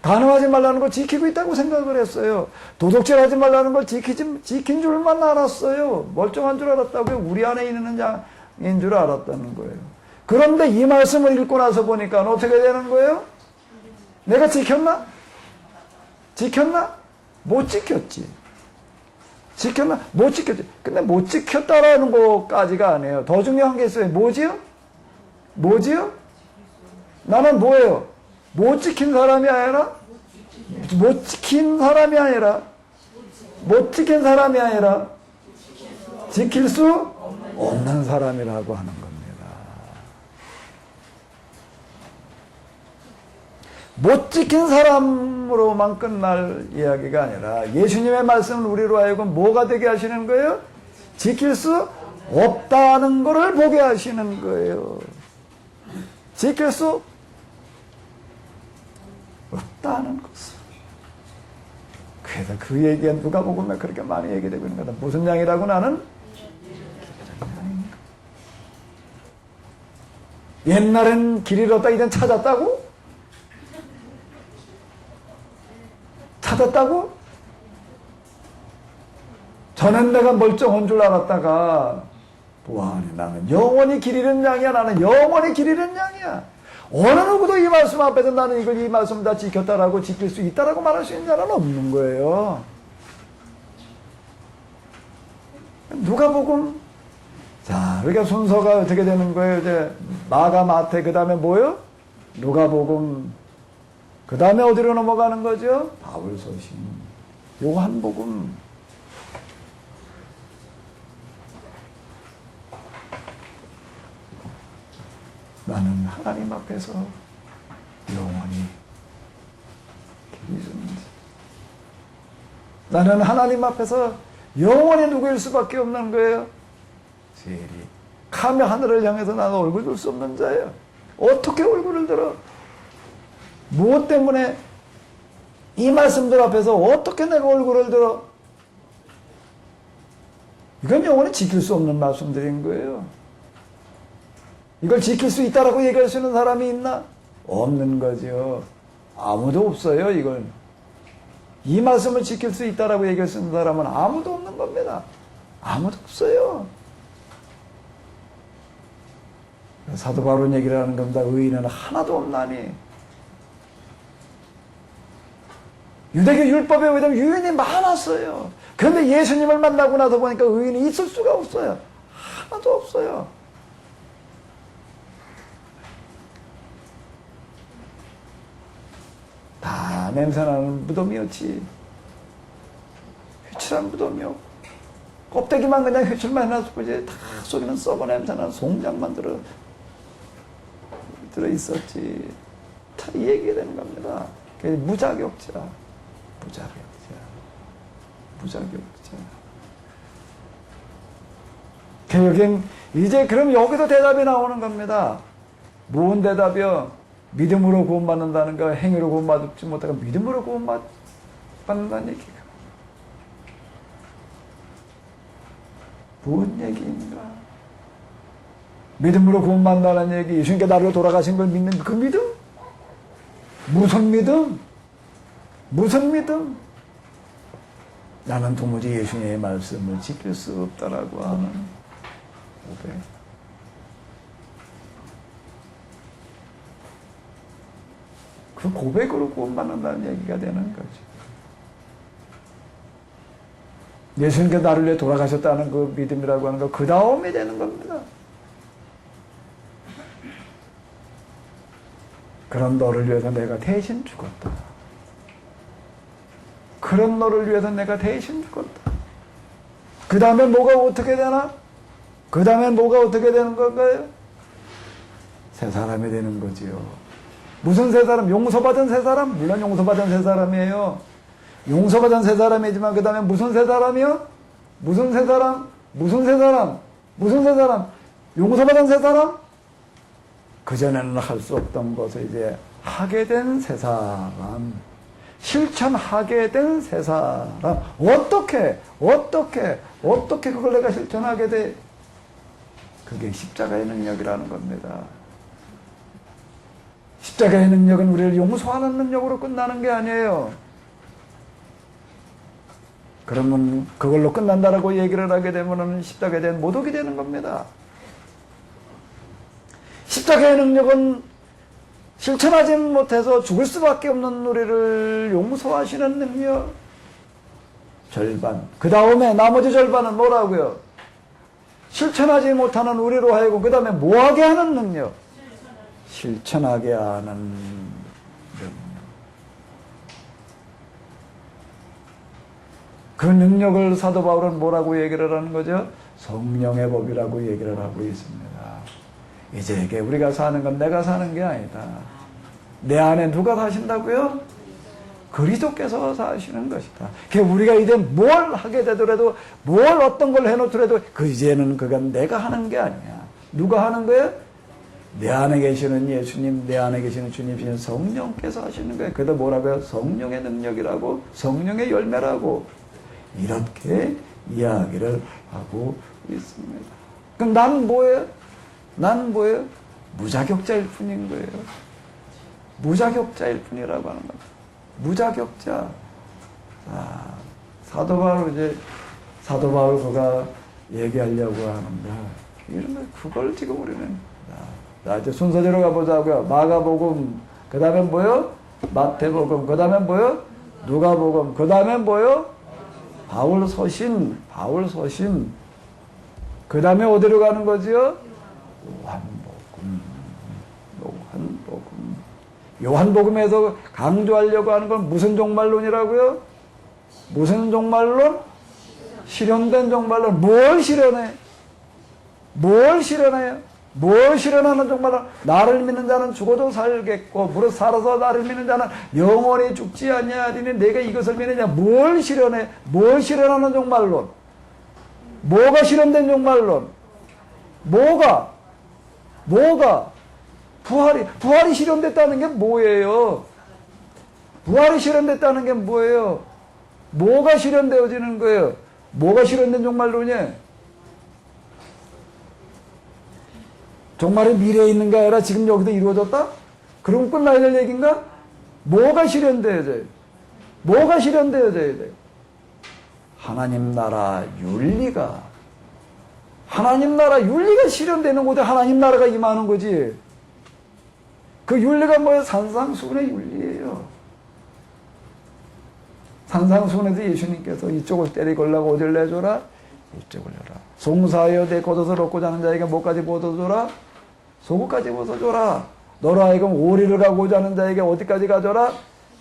간음하지 말라는 걸 지키고 있다고 생각을 했어요. 도둑질하지 말라는 걸 지킨 줄만 알았어요. 멀쩡한 줄 알았다고요. 우리 안에 있는 양인 줄 알았다는 거예요. 그런데 이 말씀을 읽고 나서 보니까 어떻게 되는 거예요? 내가 지켰나? 못 지켰지. 못 지켰지. 근데 못 지켰다라는 것까지가 아니에요. 더 중요한 게 있어요. 뭐지요? 나는 뭐예요? 못 지킨 사람이 아니라 지킬 수 없는 사람이라고 하는 겁니다. 못 지킨 사람으로만 끝날 이야기가 아니라 예수님의 말씀은 우리로 하여금 뭐가 되게 하시는 거예요? 지킬 수 없다는 것을 보게 하시는 거예요. 지킬 수 없다는 것을. 그래서 그 얘기가 누가복음에 그렇게 많이 얘기되고 있는 거다. 무슨 양이라고 나는? 옛날엔 길 잃었다 이젠 찾았다고? 전엔 내가 멀쩡한 줄 알았다가 보아하니 나는 영원히 길 잃은 양이야. 나는 영원히 길 잃은 양이야. 어느 누구도 이 말씀 앞에서 나는 이걸 이 말씀 다 지켰다라고 지킬 수 있다라고 말할 수 있는 자는 없는 거예요. 누가복음. 자, 그러니까 순서가 어떻게 되는 거예요? 이제 마가, 마태, 그 다음에 뭐요? 누가복음. 그 다음에 어디로 넘어가는 거죠? 바울서신. 요한복음. 나는 하나님 앞에서 영원히 길이 있는지. 나는 하나님 앞에서 영원히 누구일 수밖에 없는 거예요. 세리. 카며 하늘을 향해서 나는 얼굴 들 수 없는 자예요. 어떻게 얼굴을 들어? 무엇 때문에 이 말씀들 앞에서 어떻게 내가 얼굴을 들어? 이건 영원히 지킬 수 없는 말씀들인 거예요. 이걸 지킬 수 있다라고 얘기할 수 있는 사람이 있나? 없는 거죠. 아무도 없어요, 이걸. 이 말씀을 지킬 수 있다라고 얘기할 수 있는 사람은 아무도 없는 겁니다. 아무도 없어요. 사도 바울은 얘기를 하는 겁니다. 의인은 하나도 없나니. 유대교 율법에 의하면 유인이 많았어요. 그런데 예수님을 만나고 나서 보니까 의인이 있을 수가 없어요. 하나도 없어요. 다 냄새나는 무덤이었지. 회칠한 무덤이요. 껍데기만 그냥 회칠만 해놨을 뿐이지 다 속에는 썩어 냄새나는 송장만 들어있었지. 다 이 얘기가 되는 겁니다. 무자격자. 여긴 이제 그럼 여기서 대답이 나오는 겁니다. 무슨 대답이요? 믿음으로 구원받는다는 거, 행위로 구원받지 못하고 믿음으로 구원받는다는 얘기가 뭔 얘기인가? 믿음으로 구원받는다는 얘기, 예수님께 나로 돌아가신 걸 믿는 그 믿음? 무슨 믿음? 무슨 믿음? 나는 도무지 예수님의 말씀을 지킬 수 없다라고 하는 고백. 그 고백으로 구원받는다는 얘기가 되는 거죠. 예수님께 나를 위해 돌아가셨다는 그 믿음이라고 하는 거, 그 다음에 되는 겁니다. 그런 너를 위해서 내가 대신 죽었다. 그런 너를 위해서 내가 대신 죽었다. 그 다음에 뭐가 어떻게 되나? 그 다음에 뭐가 어떻게 되는 건가요? 새 사람이 되는 거지요. 무슨 새 사람? 용서받은 새 사람? 물론 용서받은 새 사람이에요. 용서받은 새 사람이지만 그 다음에 무슨 새 사람이요? 무슨 새 사람? 무슨 새 사람? 무슨 새 사람? 용서받은 새 사람? 그전에는 할 수 없던 것을 이제 하게 된 새 사람. 실천하게 된 새 사람. 어떻게 그걸 내가 실천하게 돼? 그게 십자가의 능력이라는 겁니다. 십자가의 능력은 우리를 용서하는 능력으로 끝나는 게 아니에요. 그러면 그걸로 끝난다라고 얘기를 하게 되면 십자가에 대한 모독이 되는 겁니다. 십자가의 능력은 실천하지 못해서 죽을 수밖에 없는 우리를 용서하시는 능력. 절반. 그 다음에 나머지 절반은 뭐라고요? 실천하지 못하는 우리로 하여금 그 다음에 뭐하게 하는 능력? 실천하게 하는 능력. 그 능력을 사도 바울은 뭐라고 얘기를 하는 거죠? 성령의 법이라고 얘기를 하고 있습니다. 이제 이게 우리가 사는 건 내가 사는 게 아니다. 내 안에 누가 사신다고요? 그리스도께서 사시는 것이다. 그러니까 우리가 이제 뭘 하게 되더라도 뭘 어떤 걸 해놓더라도 그 이제는 그건 내가 하는 게 아니야. 누가 하는 거예요? 내 안에 계시는 예수님, 내 안에 계시는 주님이신 성령께서 하시는 거예요. 그래도 뭐라고요? 성령의 능력이라고, 성령의 열매라고 이렇게 이야기를 하고 있습니다. 그럼 나는 뭐예요? 나는 뭐예요? 무자격자일 뿐인 거예요. 무자격자일 뿐이라고 하는 겁니다. 무자격자. 사도 바울 이제 사도 바울 그가 얘기하려고 하는 거야. 이런 거, 그걸 지금 우리는. 자, 이제 순서대로 가보자고요. 마가복음, 그 다음에 뭐요? 마태복음, 그 다음에 뭐요? 누가복음, 그 다음에 뭐요? 바울서신, 그 다음에 어디로 가는 거지요? 요한복음에서 강조하려고 하는 건 무슨 종말론이라고요? 무슨 종말론? 실현된 종말론. 뭘 실현해? 뭘 실현해요? 뭘 실현하는 종말론? 나를 믿는 자는 죽어도 살겠고 무릇 살아서 나를 믿는 자는 영원히 죽지 아니하리니 내가 이것을 믿느냐. 뭘 실현해? 뭘 실현하는 종말론? 뭐가 실현된 종말론? 뭐가? 부활이 실현됐다는 게 뭐예요? 부활이 실현됐다는 게 뭐예요? 뭐가 실현되어지는 거예요? 뭐가 실현된 종말론이에요? 종말의 미래에 있는 게 아니라 지금 여기서 이루어졌다? 그럼 끝나야 될 얘기인가? 뭐가 실현되어져요? 뭐가 실현되어져야 돼요? 하나님 나라 윤리가, 하나님 나라 윤리가 실현되는 곳에 하나님 나라가 임하는 거지. 그 윤리가 뭐예요? 산상수훈의 윤리예요. 산상수훈에서 예수님께서 이쪽을 때리걸라고 어딜 내줘라? 이쪽을 내라. 송사하여 내 겉옷을 얻고자 하는 자에게 뭐까지 벗어줘라? 속옷까지 벗어줘라. 너로 하여금 오리를 가고자 하는 자에게 어디까지 가져라?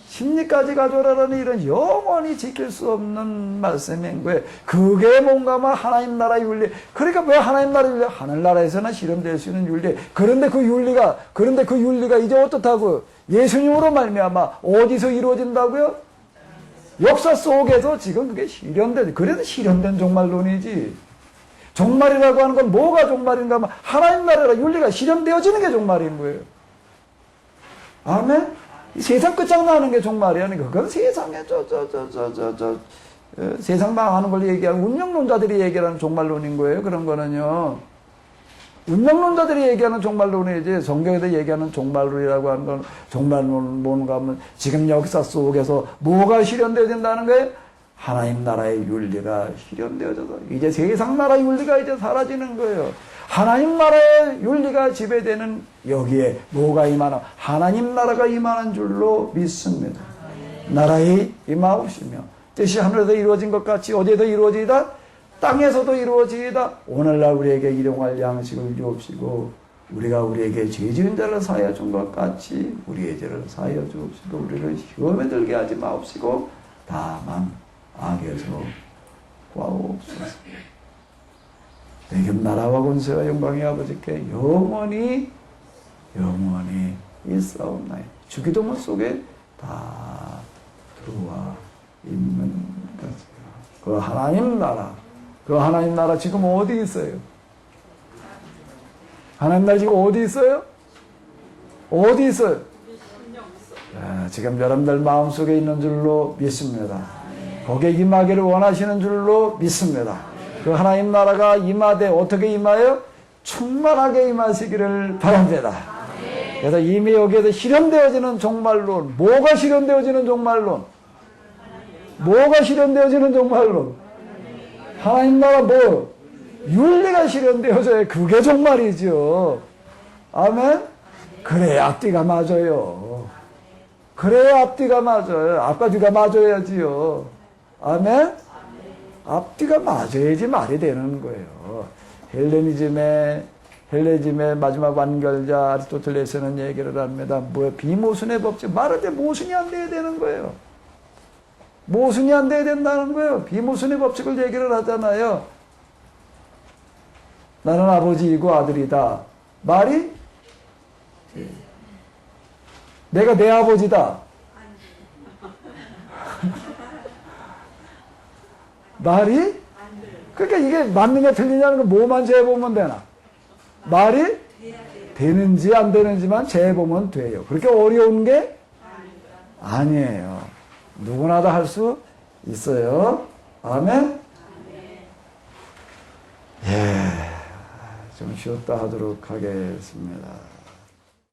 심리까지 가져라라는 이런 영원히 지킬 수 없는 말씀인 거예요. 그게 뭔가 하면 하나님 나라 윤리. 그러니까 왜 하나님 나라 윤리? 하늘나라에서나 실현될 수 있는 윤리. 그런데 그 윤리가 이제 어떻다고요? 예수님으로 말미암아 어디서 이루어진다고요? 역사 속에서 지금 그게 실현된, 그래도 실현된 종말론이지. 종말이라고 하는 건 뭐가 종말인가 하면 하나님 나라라 윤리가 실현되어지는 게 종말인 거예요. 아멘? 세상 끝장나는 게 종말이야. 그건 세상에 세상 망하는 걸 얘기하는 운명론자들이 얘기하는 종말론인 거예요. 그런 거는요. 운명론자들이 얘기하는 종말론이지 성경에서 얘기하는 종말론이라고 하는 건 종말론 뭔가 하면 지금 역사 속에서 뭐가 실현되어진다는 거예요? 하나님 나라의 윤리가 실현되어져서 이제 세상 나라의 윤리가 이제 사라지는 거예요. 하나님 나라의 윤리가 지배되는 여기에 뭐가 임하나? 하나님 나라가 임하는 줄로 믿습니다. 나라의 임하옵시며 뜻이 하늘에서 이루어진 것 같이 어디에서 이루어지이다? 땅에서도 이루어지이다. 오늘날 우리에게 일용할 양식을 주옵시고 우리가 우리에게 죄 지은 자를 사하여 준 것 같이 우리의 죄를 사하여 주옵시고 우리를 시험에 들게 하지 마옵시고 다만 악에서 구하옵소서. 내게 나라와 권세와 영광이 아버지께 영원히 있사옵나이다. 주기도문 속에 다 들어와 있는 것이요. 그 하나님 나라 지금 어디 있어요? 하나님 나라 지금 어디 있어요? 어디 있어요? 지금 여러분들 마음속에 있는 줄로 믿습니다. 거기에 임하기를 원하시는 줄로 믿습니다. 그 하나님 나라가 임하되 어떻게 임하여? 충만하게 임하시기를 바랍니다. 그래서 이미 여기에서 실현되어지는 종말론. 뭐가 실현되어지는 종말론? 뭐가 실현되어지는 종말론? 하나님 나라 뭐? 윤리가 실현되어져야 그게 종말이죠. 아멘? 그래야 앞뒤가 맞아요. 그래야 앞뒤가 맞아요. 앞뒤가 맞아야지요. 아멘? 앞뒤가 맞아야지 말이 되는 거예요. 헬레니즘의 마지막 완결자 아리스토텔레스는 얘기를 합니다. 비모순의 법칙. 말할 때 모순이 안 돼야 되는 거예요. 모순이 안 돼야 된다는 거예요. 비모순의 법칙을 얘기를 하잖아요. 나는 아버지이고 아들이다. 말이? 내가 내 아버지다. 말이? 그러니까 이게 맞느냐 틀리냐는 건 뭐만 재보면 되나? 말이 되는지 안 되는지만 재보면 돼요. 그렇게 어려운 게 아니에요. 누구나 다 할 수 있어요. 아멘? 좀 쉬었다 하도록 하겠습니다.